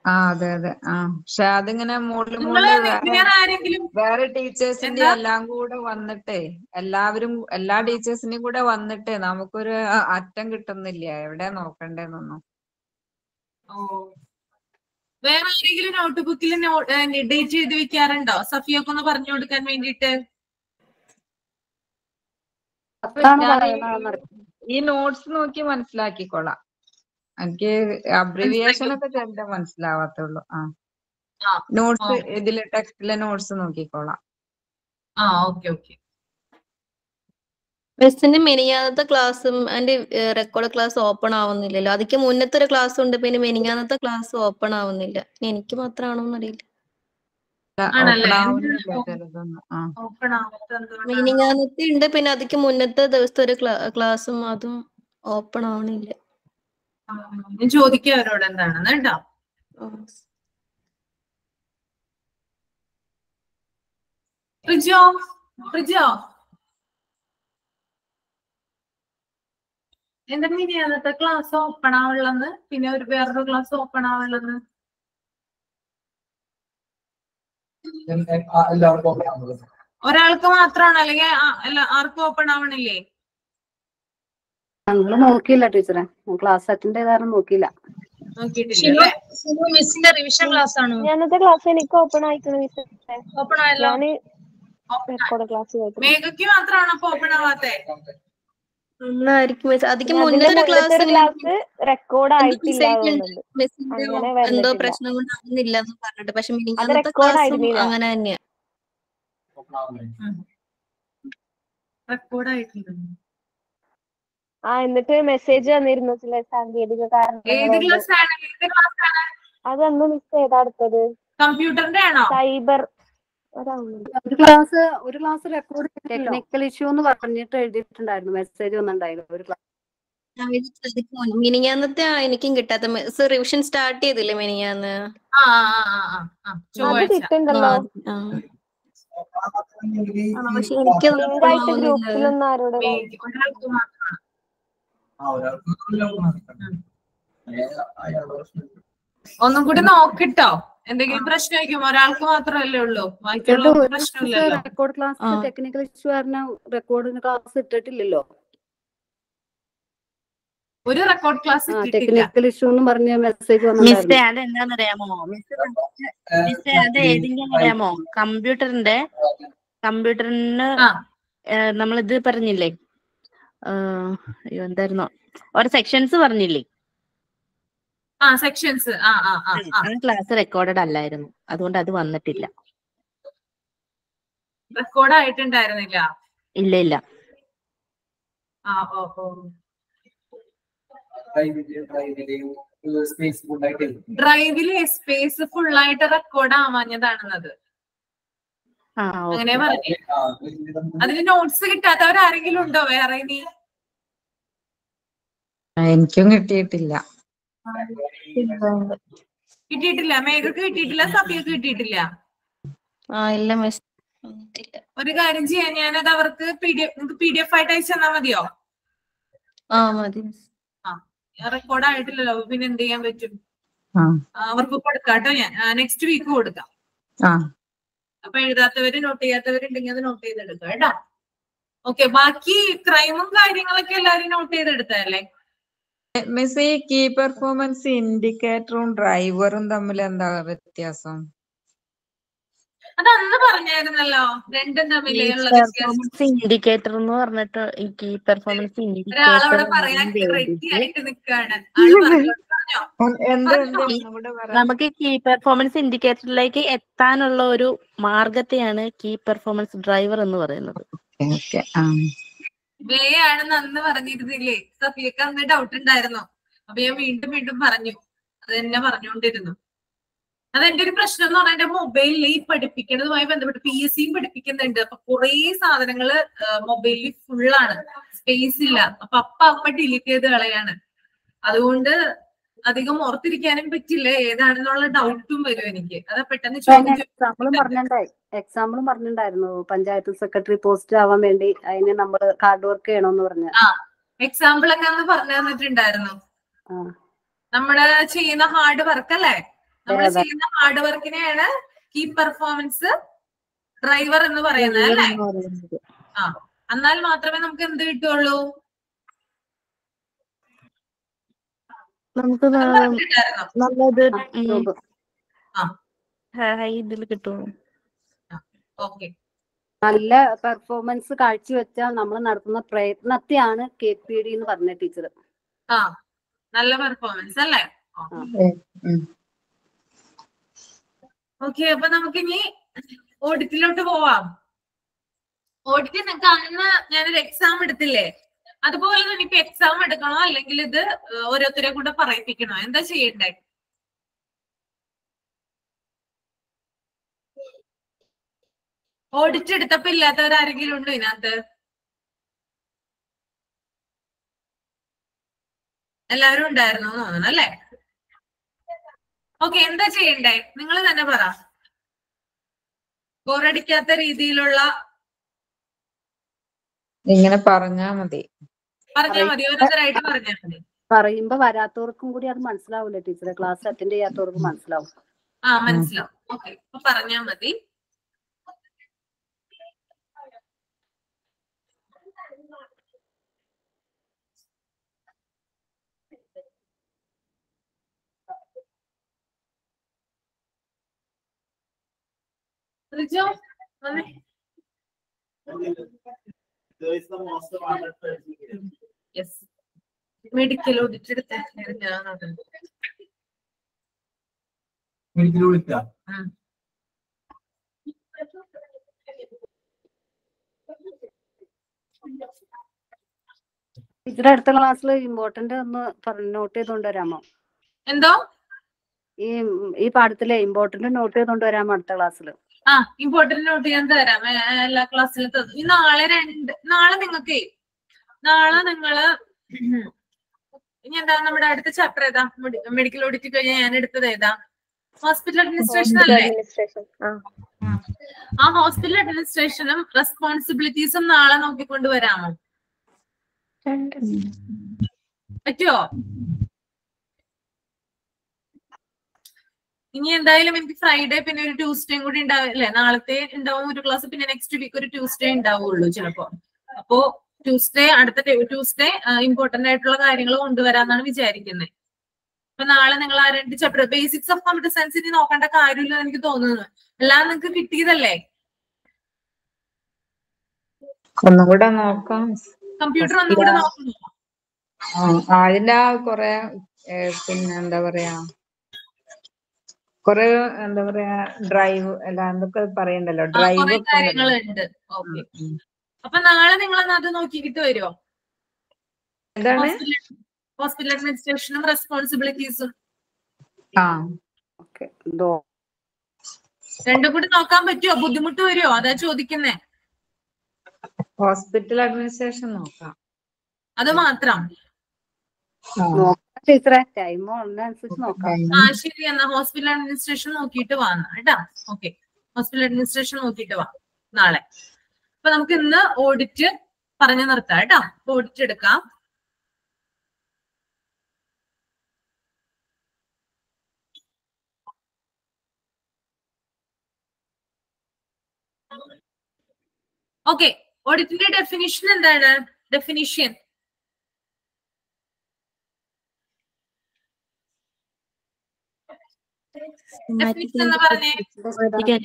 അതെ അതെ. പക്ഷെ അതിങ്ങനെ മുകളിൽ വേറെ ടീച്ചേഴ്സിന്റെ എല്ലാം കൂടെ വന്നിട്ടേ, എല്ലാ ടീച്ചേഴ്സിന്റെയും കൂടെ വന്നിട്ടേ നമുക്കൊരു അറ്റം കിട്ടുന്നില്ല എവിടെ നോക്കണ്ടേന്നൊന്നും. വേറെ ആരെങ്കിലും നോട്ട്ബുക്കിൽ ഡേറ്റ് എഴുതി വെക്കാറുണ്ടോ? സഫിയൊക്കെ ഒന്ന് പറഞ്ഞു കൊടുക്കാൻ വേണ്ടിട്ട്. ഈ നോട്ട്സ് നോക്കി മനസ്സിലാക്കിക്കോളാം. എനിക്ക് അബ്രിവിയേഷൻ ഒക്കെ ചെറുതെ മനസ്സിലാവാത്തുള്ളൂ. നോട്ട്സ് ഇതില് ടെക്സ്റ്റിലെ നോട്ട്സ് നോക്കിക്കോളാം. മിസ്സിന്റെ മെനിങ്ങാന്നത്തെ ക്ലാസ്സും അതിന്റെ റെക്കോർഡ് ക്ലാസ് ഓപ്പൺ ആവുന്നില്ലല്ലോ. അതിക്ക് മുന്നത്തെ ഒരു ക്ലാസ് ഉണ്ട്, പിന്നെ മെനിങ്ങാന്നത്തെ ക്ലാസ് ഓപ്പൺ ആവുന്നില്ല. എനിക്ക് മാത്രമാണോന്ന് അറിയില്ല. മെനിങ്ങാന്നത്തെ ഉണ്ട്, പിന്നെ അതിക്ക് മുന്നത്തെ ദിവസത്തെ ഒരു ക്ലാസ്സും അതും ഓപ്പൺ ആവണില്ല. ചോദിക്കാം അവരോട് എന്താണെന്ന് കേട്ടോ. റിജോ എന്താ മെനിങ്ങാന്നത്തെ ക്ലാസ് ഓപ്പൺ ആവുള്ളന്ന്, പിന്നെ ഒരു വേറൊരു ക്ലാസ് ഓപ്പൺ ആവുള്ളന്ന്? ഒരാൾക്ക് മാത്രമാണ്, അല്ലെങ്കിൽ ആർക്കും ഓപ്പൺ ആവണില്ലേ? ഞങ്ങള് നോക്കിയില്ല ടീച്ചറെ, ക്ലാസ് അറ്റൻഡ് ചെയ്താലും നോക്കിയില്ല. മിസ്സിന്റെ റിവിഷൻ ക്ലാസ് ആണ്. ഞാനത്തെ ക്ലാസ് എനിക്ക് ഓപ്പൺ ആയിട്ടുണ്ട് മിസ്. ഓപ്പൺ ആയല്ലോ. റെക്കോർഡ് ക്ലാസ് മേഘയ്ക്ക് മാത്രമാണോ അപ്പൊ ഓപ്പൺ ആവാത്തെ? ഒന്നായിരിക്കും അതിക്ക് പിന്നെ അതിന്റെ മുന്നത്തെ മുന്നത്തെ ഒരു ക്ലാസ് ക്ലാസ് റെക്കോർഡ് ആയിട്ടില്ല തോന്നുന്നുണ്ട്. മെസ്സിന്റെ അങ്ങനെ എന്തോ വന്നിട്ടില്ല. പ്രശ്നം കൊണ്ടാകുന്നില്ല എന്ന് പറഞ്ഞിട്ട്, പക്ഷെ അത് മിനിങ്ങാന്നത്തെ റെക്കോർഡ് ക്ലാസ്സും ആയിരുന്നില്ല. അങ്ങനെ തന്നെയാ. റെക്കോർഡായിട്ടുണ്ട്. എന്നിട്ട് മെസ്സേജ് വന്നിരുന്നു ചില സാങ്കേതിക കാരണങ്ങൾ ഏത് കൊണ്ട്. ക്ലാസ്സാണ്? ഏത് ക്ലാസ്സാണ്? അതൊന്ന് മിസ് ചെയ്താ അടുത്തത് കമ്പ്യൂട്ടറിന്റെ ആണോ? സൈബർ ഒരു ക്ലാസ് റെക്കോർഡ് ടെക്നിക്കൽ ഇഷ്യൂ എന്ന് പറഞ്ഞിട്ട് എഴുതിയിട്ടുണ്ടായിരുന്നു. മെസ്സേജ് വന്നിട്ടുണ്ടായിരുന്നു ഒരു ക്ലാസ്. മിനിങ്ങാന്നത്തെ എനിക്കും കിട്ടാത്ത റിവിഷൻ സ്റ്റാർട്ട് ചെയ്തില്ലേ മിനിങ്ങാന്ന്? അത് ചൊവ്വാഴ്ച. കിട്ടുന്നുണ്ടല്ലോ. പക്ഷെ എനിക്ക് ലിങ്ക് ആയിട്ട് ഗ്രൂപ്പിലൊന്നും ആരോട് ഒരാൾക്ക് മാത്രമാണ്. ഒന്നും കൂടി നോക്കിട്ടോ. എന്തെങ്കിലും പ്രശ്നമായിരിക്കും. ഒരാൾക്ക് മാത്രമല്ലേ ഉള്ളൂ, ബാക്കിയുള്ളവർക്ക് പ്രശ്നമില്ലല്ലോ. റെക്കോർഡ് ക്ലാസ് ടെക്നിക്കൽ ഇഷ്യൂ കാരണം റെക്കോർഡിന് ക്ലാസ് ഇട്ടിട്ടില്ലല്ലോ. ഒരു റെക്കോർഡ് ക്ലാസ് ടെക്നിക്കൽ ഇഷ്യൂ എന്ന് പറഞ്ഞ മെസ്സേജ് മിസ്സേ വന്നിട്ടുണ്ടായിരുന്നു. അതെന്താണെന്നറിയാമോ? മിസ്സേ അത് ഏതിന്റെയാണെന്നറിയാമോ? കമ്പ്യൂട്ടറിന് നമ്മളിത് പറഞ്ഞില്ലേ, അയ്യോ എന്തായിരുന്നോ, ഓരോ സെക്ഷൻസ് പറഞ്ഞില്ലേ, സെക്ഷൻസ്. ആ ക്ലാസ് റെക്കോർഡഡ് അല്ലായിരുന്നു, അതുകൊണ്ട് അത് വന്നിട്ടില്ല. റെക്കോർഡ് ആയിട്ടുണ്ടായിരുന്നില്ല. ഇല്ല ഇല്ല. ഡ്രൈവില് സ്പേസ് ഫുൾ ആയിട്ട് റെക്കോർഡ് ആവാഞ്ഞതാണെന്നത്. അങ്ങനെ പറഞ്ഞു. അതിന് നോട്ട്സ് കിട്ടാത്തവരാരെങ്കിലും ഉണ്ടോ വേറെ? ഇനി എനിക്കും കിട്ടിയിട്ടില്ല. കിട്ടിയിട്ടില്ല. മേഘക്ക് കിട്ടിയിട്ടില്ല. സഫിയക്ക് കിട്ടിയിട്ടില്ല. ഇല്ല മിസ്. ഒരു കാര്യം ചെയ്യാൻ, ഞാനത് അവർക്ക് PDF ആയിട്ട് അയച്ചു തന്നാ മതിയോ? മതി. റെക്കോർഡ് ആയിട്ടില്ലല്ലോ, പിന്നെ എന്ത് ചെയ്യാൻ പറ്റും? അവർക്ക് കൊടുക്കാട്ടോ. ഞാൻ നെക്സ്റ്റ് വീക്ക് കൊടുക്കാം. അപ്പൊ എഴുതാത്തവര് നോട്ട് ചെയ്യാത്തവരുണ്ടെങ്കിൽ അത് നോട്ട് ചെയ്തെടുക്കാം കേട്ടോ. ഓക്കെ. ബാക്കി ക്രൈമും കാര്യങ്ങളൊക്കെ എല്ലാരും നോട്ട് ചെയ്തെടുത്തല്ലേ? മിസ്, ഈ കീ പെർഫോമൻസ് ഇൻഡിക്കേറ്ററും ഡ്രൈവറും തമ്മിൽ എന്താ വ്യത്യാസം? അതന്ന് പറഞ്ഞായിരുന്നല്ലോ, രണ്ടും തമ്മിലുള്ള വ്യത്യാസം. ഇൻഡിക്കേറ്റർ എന്ന് പറഞ്ഞിട്ട് കീ പെർഫോമൻസ് ഒരാളവിടെ പറയാൻ റെഡി ആയിട്ട് നിൽക്കാണ്. നമുക്ക് കീ പെർഫോമൻസ് ഇൻഡിക്കേറ്ററിലേക്ക് എത്താനുള്ള ഒരു മാർഗത്തെയാണ് കീ പെർഫോമൻസ് ഡ്രൈവർ എന്ന് പറയുന്നത്. വേ ആണെന്ന് അന്ന് പറഞ്ഞിരുന്നില്ലേ? സഫിയക്ക് അന്ന് ഡൗട്ട് ഉണ്ടായിരുന്നു. അപ്പൊ ഞാൻ വീണ്ടും വീണ്ടും പറഞ്ഞു. അത് തന്നെ പറഞ്ഞുകൊണ്ടിരുന്നു. അതെന്റെ ഒരു പ്രശ്നം എന്ന് പറഞ്ഞാൽ എന്റെ മൊബൈലിൽ ഈ പഠിപ്പിക്കുന്നതുമായി ബന്ധപ്പെട്ട് PSCയും പഠിപ്പിക്കുന്നുണ്ട്. അപ്പൊ കുറെ സാധനങ്ങള് മൊബൈലിൽ ഫുള്ളാണ്, സ്പേസ് ഇല്ല. അപ്പൊ ഡിലീറ്റ് ചെയ്ത് കളയാണ്. അതുകൊണ്ട് അധികം ഓർത്തിരിക്കാനും പറ്റില്ല, ഏതാണെന്നുള്ള ഡൗട്ടും വരും എനിക്ക്. അതാ പെട്ടെന്ന് എക്സാമ്പിളും പറഞ്ഞിട്ടുണ്ടായിരുന്നു. പഞ്ചായത്ത് സെക്രട്ടറി പോസ്റ്റ് ആവാൻ വേണ്ടി അതിന് നമ്മള് ഹാർഡ് വർക്ക് ചെയ്യണമെന്ന് പറഞ്ഞ എക്സാമ്പിൾ ഒക്കെ അന്ന് പറഞ്ഞു തന്നിട്ടുണ്ടായിരുന്നു. നമ്മള് ചെയ്യുന്ന ഹാർഡ് വർക്ക് അല്ലേ? നമ്മൾ ചെയ്യുന്ന ഹാർഡ് വർക്കിനെയാണ് കീ പെർഫോമൻസ് ഡ്രൈവർ എന്ന് പറയുന്നത് അല്ലേ? എന്നാൽ മാത്രമേ നമുക്ക് എന്ത് കിട്ടുള്ളൂ? നമുക്ക് നല്ലത് ഇതിൽ കിട്ടുള്ളൂ. നല്ല പെർഫോമൻസ് കാഴ്ചവെച്ചാൽ നമ്മൾ നടത്തുന്ന പ്രയത്നത്തെയാണ് KPD എന്ന് പറഞ്ഞ ടീച്ചർ. നല്ല പെർഫോമൻസ് അല്ലേ? ഓക്കെ. അപ്പൊ നമുക്കിനി ഓഡിറ്റിലോട്ട് പോവാം. ഓഡിറ്റ് നിങ്ങൾക്ക് അന്ന് ഞാനൊരു എക്സാം എടുത്തില്ലേ? അതുപോലെ തന്നെ ഇപ്പൊ എക്സാം എടുക്കണോ അല്ലെങ്കിൽ ഇത് ഓരോരുത്തരെ കൂടെ പറയിപ്പിക്കണോ? എന്താ ചെയ്യണ്ടേ? ഓഡിറ്റ് എടുത്തപ്പോ ഇല്ലാത്തവരാരെങ്കിലും ഉണ്ടോ ഇതിനകത്ത്? എല്ലാവരും ഉണ്ടായിരുന്നു തോന്നുന്നു അല്ലേ? ഓക്കെ. എന്താ ചെയ്യണ്ടേ? നിങ്ങൾ തന്നെ പറ. ബോറടിക്കാത്ത രീതിയിലുള്ള ഇങ്ങനെ പറഞ്ഞാ മതി. ഓരോരുത്തരായിട്ട് പറഞ്ഞാൽ മതി. പറയുമ്പോ വരാത്തവർക്കും കൂടി അത് മനസ്സിലാവൂലേ ടീച്ചറെ? ക്ലാസ് അറ്റൻഡ് ചെയ്യാത്തവർക്ക് മനസ്സിലാവും. മനസ്സിലാവും. ഓക്കെ. അപ്പൊ പറഞ്ഞാ മതി. യെസ്, മെഡിക്കൽ ഓഡിറ്റ് എടുത്ത ടീച്ചറെ അടുത്ത ക്ലാസ്സിൽ ഇമ്പോർട്ടന്റ് ഒന്ന് നോട്ട് ചെയ്തോണ്ട് വരാമോ? എന്തോ ഈ പാഠത്തിലെ ഇമ്പോർട്ടന്റ് നോട്ട് ചെയ്തോണ്ട് വരാമോ അടുത്ത ക്ലാസ്സിൽ? ഇമ്പോർട്ടന്റ് നോട്ട് ചെയ്യാൻ തരാം എല്ലാ ക്ലാസ്സിലും. ഈ നാളെ നിങ്ങൾക്ക് നിങ്ങള് ഇനി എന്താ നമ്മുടെ അടുത്ത ചാപ്റ്റർ ഏതാ? മെഡിക്കൽ ഓഡിറ്റ് കഴിഞ്ഞാൽ ഞാൻ എടുത്തത് ഏതാ? ഹോസ്പിറ്റൽ അഡ്മിനിസ്ട്രേഷൻ അല്ലേ? ആ ഹോസ്പിറ്റൽ അഡ്മിനിസ്ട്രേഷനും റെസ്പോൺസിബിലിറ്റീസും നാളെ നോക്കിക്കൊണ്ട് വരാമോ? പറ്റുമോ? ഇനി എന്തായാലും എനിക്ക് ഫ്രൈഡേ പിന്നെ ഒരു ട്യൂസ്ഡേയും കൂടി ഉണ്ടാവില്ലേ? നാളത്തെ ഉണ്ടാവും ഒരു ക്ലാസ്, പിന്നെ നെക്സ്റ്റ് വീക്ക് ഒരു ട്യൂസ്ഡേ ഉണ്ടാവുള്ളൂ ചിലപ്പോ. അപ്പോ അടുത്ത ട്യൂസ്ഡേ ഇമ്പോർട്ടന്റ് ആയിട്ടുള്ള കാര്യങ്ങൾ കൊണ്ടുവരാന്നാണ് വിചാരിക്കുന്നത്. അപ്പൊ നാളെ നിങ്ങൾ ആ 2 chapter basics of computer science ഇനി നോക്കേണ്ട കാര്യമില്ല എനിക്ക് തോന്നുന്നു. എല്ലാം നിങ്ങൾക്ക് കിട്ടിയതല്ലേ? ഒന്നുകൂടെ നോക്കാം. കമ്പ്യൂട്ടർ ഒന്നുകൂടെ നോക്കണം. അതിന്റെ കൊറേ പിന്നെ എന്താ പറയാ ഡ്രൈവ് അല്ല എന്തൊക്കെ പറയണ്ടല്ലോ, ഡ്രൈവ് കാര്യങ്ങളുണ്ട്. ഓക്കെ, അപ്പൊ നാളെ നിങ്ങൾ അത് നോക്കിയിട്ട് വരുമോ? എന്താണ് ഹോസ്പിറ്റൽ അഡ്മിനിസ്ട്രേഷനും റെസ്പോൺസിബിലിറ്റീസും രണ്ടും കൂടി നോക്കാൻ പറ്റുമോ? ബുദ്ധിമുട്ട് വരുമോ? അതാ ചോദിക്കുന്നേ. ഹോസ്പിറ്റൽ അഡ്മിനിസ്ട്രേഷൻ നോക്കാം, അത് മാത്രം. ശരി, എന്നാ ഹോസ്പിറ്റൽ അഡ്മിനിസ്ട്രേഷൻ നോക്കിയിട്ട് വാ കേട്ടാ. ഓക്കെ, ഹോസ്പിറ്റൽ അഡ്മിനിസ്ട്രേഷൻ നോക്കിയിട്ട് വാ നാളെ. അപ്പൊ നമുക്ക് ഇന്ന് ഓഡിറ്റ് പറഞ്ഞു നിർത്താം കേട്ടോ. ഓഡിറ്റ് എടുക്കാം. ഓക്കെ, ഓഡിറ്റിന്റെ ഡെഫിനിഷൻ എന്താണ്? Definition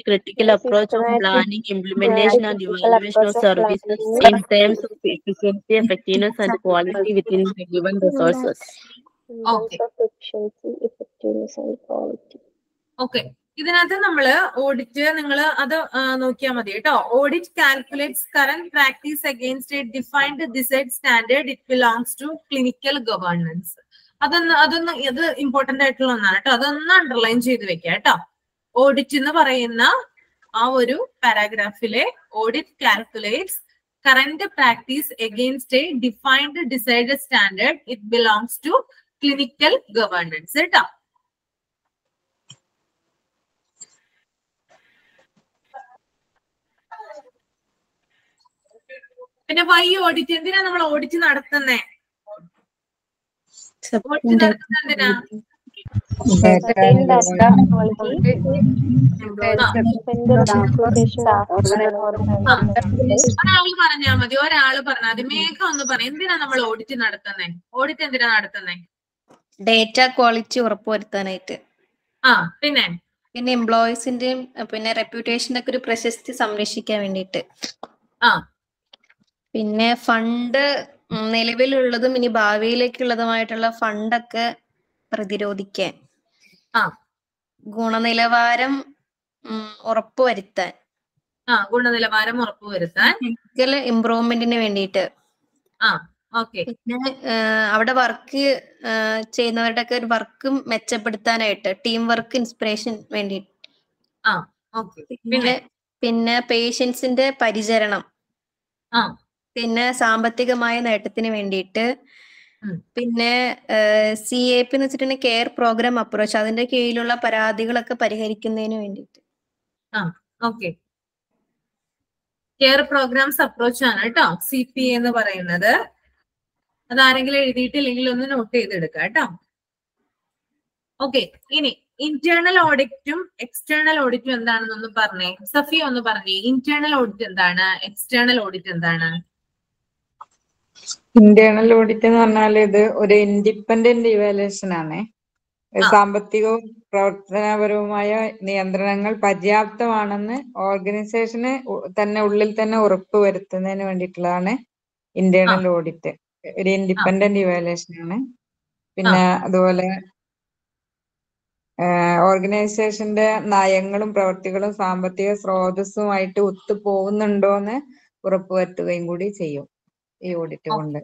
critical approach of planning, implementation and evaluation of services in terms of efficiency, effectiveness and quality within the given resources. Okay. ഇതിനകത്ത് നമ്മള് ഓഡിറ്റ് നിങ്ങൾ അത് നോക്കിയാൽ മതി കേട്ടോ. Audit calculates current practice against a defined decide standard. It belongs to clinical governance. ഇത് important ആയിട്ടുള്ള ഒന്നാണ് കേട്ടോ. അതൊന്ന് അണ്ടർലൈൻ ചെയ്ത് വെക്കാം കേട്ടോ. ഓഡിറ്റ് എന്ന് പറയുന്ന ആ ഒരു പാരാഗ്രാഫിലെ audit calculates current practice against a defined decide standard. It belongs to clinical governance കേട്ടോ. പിന്നെ വൈ ഓഡിറ്റ്? എന്തിനാ നമ്മൾ ഓഡിറ്റ് നടത്തുന്നേ? ഓഡിറ്റ് നടത്തുന്നത് എന്തിനാ? ഒരാള് പറഞ്ഞാ മതി, ഒരാള് പറഞ്ഞാൽ മതി. മേഘ ഒന്ന് പറയാം, എന്തിനാ നമ്മൾ ഓഡിറ്റ് നടത്തുന്നേ? ഓഡിറ്റ് എന്തിനാ നടത്തുന്നേ? Data quality ഉറപ്പുവരുത്താനായിട്ട്. പിന്നെ എംപ്ലോയീസിന്റെയും പിന്നെ റെപ്യൂട്ടേഷന്റെ ഒക്കെ ഒരു പ്രശസ്തി സംരക്ഷിക്കാൻ വേണ്ടിയിട്ട്. പിന്നെ ഫണ്ട് നിലവിലുള്ളതും ഇനി ഭാവിയിലേക്കുള്ളതുമായിട്ടുള്ള ഫണ്ടൊക്കെ പ്രതിരോധിക്കാൻ. ഗുണനിലവാരം ഉറപ്പുവരുത്താൻ. ഗുണനിലവാരം ഉറപ്പുവരുത്താൻ. ടെക്നിക്കൽ ഇംപ്രൂവ്മെന്റിന് വേണ്ടിയിട്ട്. പിന്നെ അവിടെ വർക്ക് ചെയ്യുന്നവരുടെ ഒക്കെ ഒരു വർക്ക് മെച്ചപ്പെടുത്താനായിട്ട്. ടീം വർക്ക് ഇൻസ്പിറേഷൻ വേണ്ടിയിട്ട്. പിന്നെ പേഷ്യൻസിന്റെ പരിചരണം. പിന്നെ സാമ്പത്തികമായ നേട്ടത്തിന് വേണ്ടിയിട്ട്. പിന്നെ CAP എന്ന് വെച്ചിട്ടുണ്ടെങ്കിൽ കെയർ പ്രോഗ്രാം അപ്രോച്ച്. അതിന്റെ കീഴിലുള്ള പരാതികളൊക്കെ പരിഹരിക്കുന്നതിന് വേണ്ടിയിട്ട്. കെയർ പ്രോഗ്രാംസ് അപ്രോച്ച് ആണ് കേട്ടോ CPA എന്ന് പറയുന്നത്. അതാരെങ്കിലും എഴുതിയിട്ടില്ലെങ്കിൽ ഒന്ന് നോട്ട് ചെയ്തെടുക്കുക കേട്ടോ. ഓക്കെ, ഇനി ഇന്റേണൽ ഓഡിറ്റും എക്സ്റ്റേണൽ ഓഡിറ്റും എന്താണെന്നൊന്ന് പറഞ്ഞേ. സഫിയ ഒന്ന് പറഞ്ഞേ, ഇന്റേണൽ ഓഡിറ്റ് എന്താണ്, എക്സ്റ്റേണൽ ഓഡിറ്റ് എന്താണ്? ഇന്റേണൽ ഓഡിറ്റ് എന്ന് പറഞ്ഞാൽ ഇത് ഒരു ഇൻഡിപെൻഡന്റ് ഇവാലുവേഷൻ ആണ്. സാമ്പത്തികവും പ്രവർത്തനപരവുമായ നിയന്ത്രണങ്ങൾ പര്യാപ്തമാണെന്ന് ഓർഗനൈസേഷന് തന്നെ ഉള്ളിൽ തന്നെ ഉറപ്പ് വരുത്തുന്നതിന് വേണ്ടിയിട്ടുള്ളതാണ് ഇന്റേണൽ ഓഡിറ്റ്. ഒരു ഇൻഡിപെൻഡന്റ് ഇവാലുവേഷൻ ആണ്. പിന്നെ അതുപോലെ ഓർഗനൈസേഷന്റെ നയങ്ങളും പ്രവർത്തികളും സാമ്പത്തിക സ്രോതസ്സുമായിട്ട് ഒത്തുപോകുന്നുണ്ടോന്ന് ഉറപ്പുവരുത്തുകയും കൂടി ചെയ്യും ഈ ഓഡിറ്റ് കൊണ്ട്.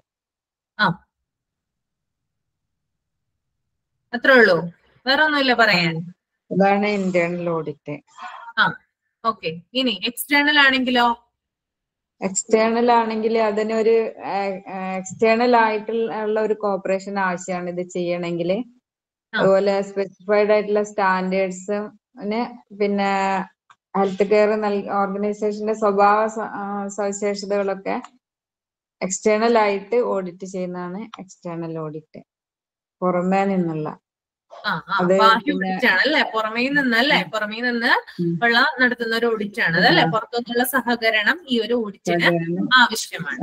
അത്രേ ഉള്ളൂ, വേറെ ഒന്നുമില്ല പറയാൻ. അതാണ് ഇന്റേണൽ ഓഡിറ്റ്. ഓക്കെ. ഇനി എക്സ്റ്റേണൽ ആണെങ്കിലോ? എക്സ്റ്റേണൽ ആണെങ്കിൽ അതിനൊരു എക്സ്റ്റേണൽ ആയിട്ടുള്ള ഒരു കോർപ്പറേഷൻ ആവശ്യമാണ് ഇത് ചെയ്യണമെങ്കിൽ. അതുപോലെ സ്പെസിഫൈഡ് ആയിട്ടുള്ള സ്റ്റാൻഡേർഡ്സ്, പിന്നെ ഹെൽത്ത് കെയർ ഓർഗനൈസേഷന്റെ സ്വഭാവ സവിശേഷതകളൊക്കെ എക്സ്റ്റേണൽ ആയിട്ട് ഓഡിറ്റ് ചെയ്യുന്നതാണ് എക്സ്റ്റേണൽ ഓഡിറ്റ്. പുറമേ നിന്നുള്ള പുറമേ നിന്ന് ഉള്ള നടത്തുന്ന ഒരു ഓഡിറ്റ് ആണ് അതല്ലേ? പുറത്തുനിന്നുള്ള സഹകരണം ഈ ഒരു ഓഡിറ്റിന് ആവശ്യമാണ്.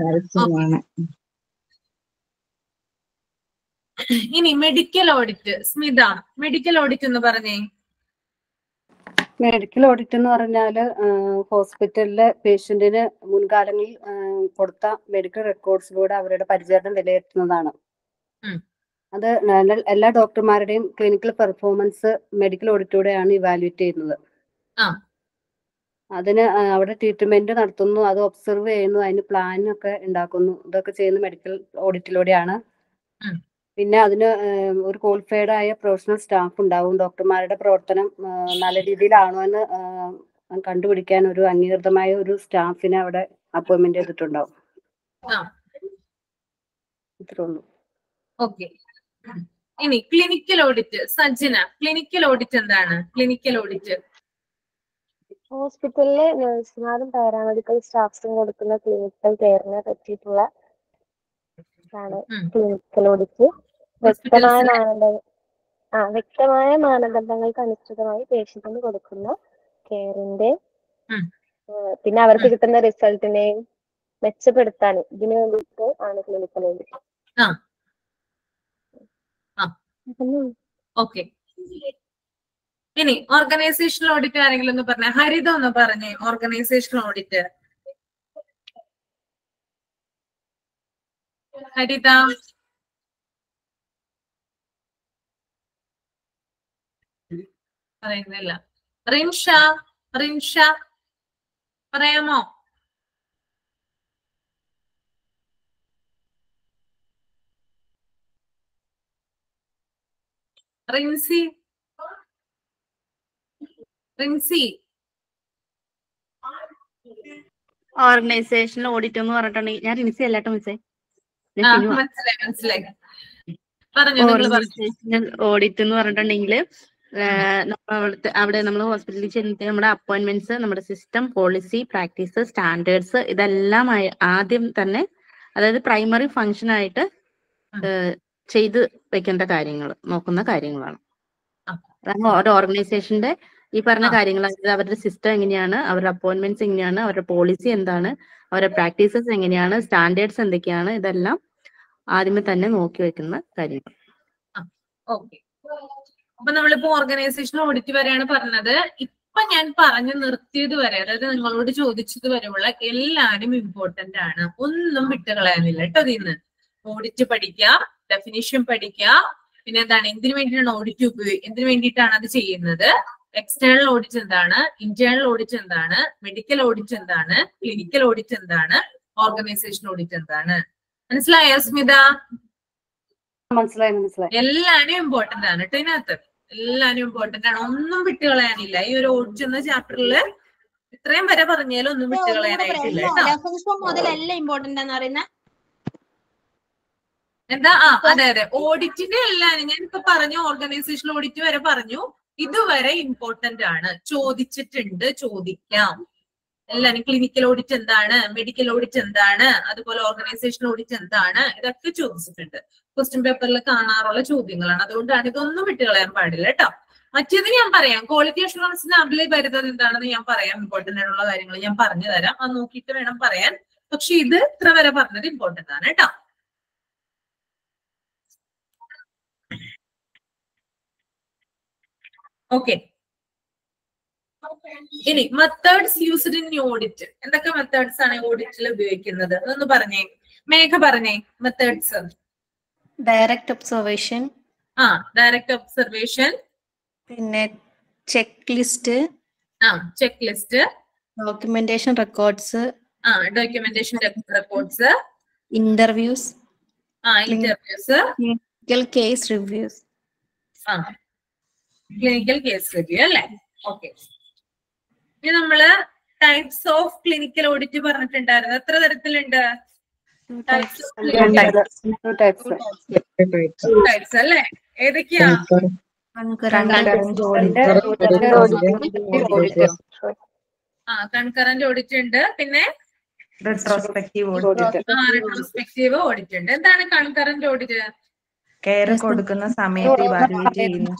ഇനി medical audit. Smitha, medical audit എന്ന് പറഞ്ഞേ. മെഡിക്കൽ ഓഡിറ്റ് എന്ന് പറഞ്ഞാല് ഹോസ്പിറ്റലിലെ പേഷ്യന്റിന് മുൻകാലങ്ങളിൽ കൊടുത്ത മെഡിക്കൽ റെക്കോർഡ്സിലൂടെ അവരുടെ പരിചരണം വിലയിരുത്തുന്നതാണ്. അത് എല്ലാ ഡോക്ടർമാരുടെയും ക്ലിനിക്കൽ പെർഫോമൻസ് മെഡിക്കൽ ഓഡിറ്റിലൂടെയാണ് ഇവാലുവേറ്റ് ചെയ്യുന്നത്. അതിന് അവിടെ ട്രീറ്റ്മെന്റ് നടത്തുന്നു, അത് ഒബ്സർവ് ചെയ്യുന്നു, അതിന് പ്ലാനൊക്കെ ഉണ്ടാക്കുന്നു. ഇതൊക്കെ ചെയ്യുന്ന മെഡിക്കൽ ഓഡിറ്റിലൂടെയാണ്. പിന്നെ അതിന് ഒരു ക്വാളിഫൈഡ് ആയ പ്രൊഫഷണൽ സ്റ്റാഫ് ഉണ്ടാവും. ഡോക്ടർമാരുടെ പ്രവർത്തനം നല്ല രീതിയിലാണോ എന്ന് കണ്ടുപിടിക്കാൻ ഒരു അംഗീകൃതമായ ഒരു സ്റ്റാഫിനെ അവിടെ അപ്പോയിന്റ്മെന്റ് ചെയ്തിട്ടുണ്ടാവും. ഇത്രേ ഉള്ളൂ. ഓക്കെ. ഇനി ക്ലിനിക്കൽ ഓഡിറ്റ്. സജ്ജന, ക്ലിനിക്കൽ ഓഡിറ്റ് എന്താണ്? ക്ലിനിക്കൽ ഓഡിറ്റ് ഹോസ്പിറ്റലിലെ നഴ്സുമാരും പാരാമെഡിക്കൽ സ്റ്റാഫ്സും കൊടുക്കുന്ന ക്ലിനിക്കൽ കെയറിനെ പറ്റിയിട്ടുള്ള ക്ലിനിക്കൽ ഓഡിറ്റ്. വ്യക്തമായ മാനദണ്ഡങ്ങൾക്ക് അനുസൃതമായി പേഷ്യന്റിന് കൊടുക്കുന്ന കെയറിന്റെ പിന്നെ അവർക്ക് കിട്ടുന്ന റിസൾട്ടിനെയും മെച്ചപ്പെടുത്താൻ ഇതിനു വേണ്ടിയിട്ട് ആണ് ക്ലിനിക്കൽ ഓഡിറ്റ്. ഓക്കെ. ഇനി ഓർഗനൈസേഷണൽ ഓഡിറ്റ് ആരെങ്കിലും ഒന്ന് പറഞ്ഞേ. ഹരിത ഒന്ന് പറഞ്ഞേ. ഓർഗനൈസേഷണൽ ഓഡിറ്റ് ഹരിത. പറയുന്നില്ല. റിൻഷ, റിൻഷ പറയാമോ? റിൻസി, റിൻസി. ഓർഗനൈസേഷണൽ ഓഡിറ്റ് എന്ന് പറഞ്ഞിട്ടുണ്ടെങ്കിൽ ഞാൻ റിൻസി അല്ലാട്ടോ മിസ്സേ. മനസ്സിലായി. ഓർഗനൈസേഷണൽ ഓഡിറ്റ് എന്ന് പറഞ്ഞിട്ടുണ്ടെങ്കിൽ അവിടെ നമ്മൾ ഹോസ്പിറ്റലിൽ ചെന്നിട്ട് നമ്മുടെ അപ്പോയിന്റ്മെന്റ്സ്, നമ്മുടെ സിസ്റ്റം, പോളിസി, പ്രാക്ടീസ്, സ്റ്റാൻഡേർഡ്സ് ഇതെല്ലാം ആദ്യം തന്നെ, അതായത് പ്രൈമറി ഫംഗ്ഷൻ ആയിട്ട് ചെയ്ത് വെക്കേണ്ട കാര്യങ്ങൾ നോക്കുന്ന കാര്യങ്ങളാണ്. ഒരു ഓർഗനൈസേഷന്റെ ഈ പറഞ്ഞ കാര്യങ്ങൾ, അതായത് അവരുടെ സിസ്റ്റം എങ്ങനെയാണ്, അവരുടെ അപ്പോയിന്റ്മെന്റ്സ് എങ്ങനെയാണ്, അവരുടെ പോളിസി എന്താണ്, അവരുടെ പ്രാക്ടീസസ് എങ്ങനെയാണ്, സ്റ്റാൻഡേർഡ്സ് എന്തൊക്കെയാണ്, ഇതെല്ലാം ആദ്യമേ തന്നെ നോക്കി വെക്കുന്ന കാര്യങ്ങൾ. ഓക്കെ. അപ്പൊ നമ്മളിപ്പോ ഓർഗനൈസേഷണൽ ഓഡിറ്റ് വരെയാണ് പറഞ്ഞത്. ഇപ്പൊ ഞാൻ പറഞ്ഞു നിർത്തിയത് വരെ, അതായത് നിങ്ങളോട് ചോദിച്ചത് വരെയുള്ള എല്ലാരും ഇമ്പോർട്ടന്റ് ആണ്. ഒന്നും വിട്ടുകളയാനില്ല കേട്ടോ. ഇതിന്ന് ഓഡിറ്റ് പഠിക്കുക, ഡെഫിനിഷൻ പഠിക്കുക, പിന്നെ എന്താണ്, എന്തിനു വേണ്ടിയിട്ടാണ് ഓഡിറ്റ് എന്തിനു വേണ്ടിയിട്ടാണ് അത് ചെയ്യുന്നത്, എക്സ്റ്റേണൽ ഓഡിറ്റ് എന്താണ്, ഇന്റേണൽ ഓഡിറ്റ് എന്താണ്, മെഡിക്കൽ ഓഡിറ്റ് എന്താണ്, ക്ലിനിക്കൽ ഓഡിറ്റ് എന്താണ്, ഓർഗനൈസേഷൻ ഓഡിറ്റ് എന്താണ്. മനസ്സിലായോ സ്മിത? മനസ്സിലായി. എല്ലാരും ഇമ്പോർട്ടന്റ് ആണ് കേട്ടോ. ഇതിനകത്ത് എല്ലാരും ഇമ്പോർട്ടന്റ് ആണ്, ഒന്നും വിട്ടുകളയാനില്ല. ഈ ഒരു ഓഡിറ്റ് എന്ന ചാപ്റ്ററിൽ ഇത്രയും വരെ പറഞ്ഞാലും ഒന്നും വിട്ടുകളയാനായിട്ടില്ല കേട്ടോ. എന്താ? അതെ അതെ, ഓഡിറ്റിന്റെ എല്ലാരും ഞാനിപ്പോ പറഞ്ഞു. ഓർഗനൈസേഷണൽ ഓഡിറ്റ് വരെ പറഞ്ഞു. ഇതുവരെ ഇമ്പോർട്ടന്റ് ആണ്, ചോദിച്ചിട്ടുണ്ട്, ചോദിക്കാം. എല്ലാരും ക്ലിനിക്കൽ ഓഡിറ്റ് എന്താണ്, മെഡിക്കൽ ഓഡിറ്റ് എന്താണ്, അതുപോലെ ഓർഗനൈസേഷൻ ഓഡിറ്റ് എന്താണ്, ഇതൊക്കെ ചോദിച്ചിട്ടുണ്ട്. ക്വസ്റ്റ്യൻ പേപ്പറിൽ കാണാറുള്ള ചോദ്യങ്ങളാണ്. അതുകൊണ്ടാണ് ഇതൊന്നും വിട്ടുകളയാൻ പാടില്ല കേട്ടോ. മറ്റേത് ഞാൻ പറയാം, ക്വാളിറ്റി അഷുറൻസിന് അപ്ലൈ വരുന്നത് എന്താണെന്ന് ഞാൻ പറയാം. ഇമ്പോർട്ടന്റ് ആയിട്ടുള്ള കാര്യങ്ങൾ ഞാൻ പറഞ്ഞു തരാം, അത് നോക്കിയിട്ട് വേണം പറയാൻ. പക്ഷെ ഇത് ഇത്ര വരെ പറഞ്ഞത് ഇമ്പോർട്ടന്റ് ആണ് കേട്ടോ. ഓക്കെ. ഇനി മെത്തേഡ്സ് യൂസ്ഡ് ഇൻ ഓഡിറ്റ്. എന്തൊക്കെ മെത്തേഡ്സ് ആണ് ഓഡിറ്റിൽ ഉപയോഗിക്കുന്നത് അതൊന്ന് പറഞ്ഞേ. മേഘ പറഞ്ഞേ methods. Direct observation. Direct observation. പിന്നെ checklist. Checklist. Documentation records. Documentation records. Interviews. Interviews. Clinical case reviews. Clinical case review അല്ലേ? ഓക്കെ. ഇനി നമ്മള് ടൈപ്സ് ഓഫ് ക്ലിനിക്കൽ ഓഡിറ്റ് പറഞ്ഞിട്ടുണ്ടായിരുന്നു. എത്ര തരത്തിലുണ്ട്? ടൈപ്സ് അല്ലേ? ഏതൊക്കെയാ? കൺകറന്റ് ഓഡിറ്റ് ഉണ്ട്. പിന്നെ റെട്രോസ്പെക്റ്റീവ് റെട്രോസ്പെക്റ്റീവ് ഓഡിറ്റ് ഉണ്ട്. എന്താണ് കൺകറന്റ് ഓഡിറ്റ്? കെയർ കൊടുക്കുന്ന സമയത്ത് ഇവാലുവേറ്റ് ചെയ്യുന്നു.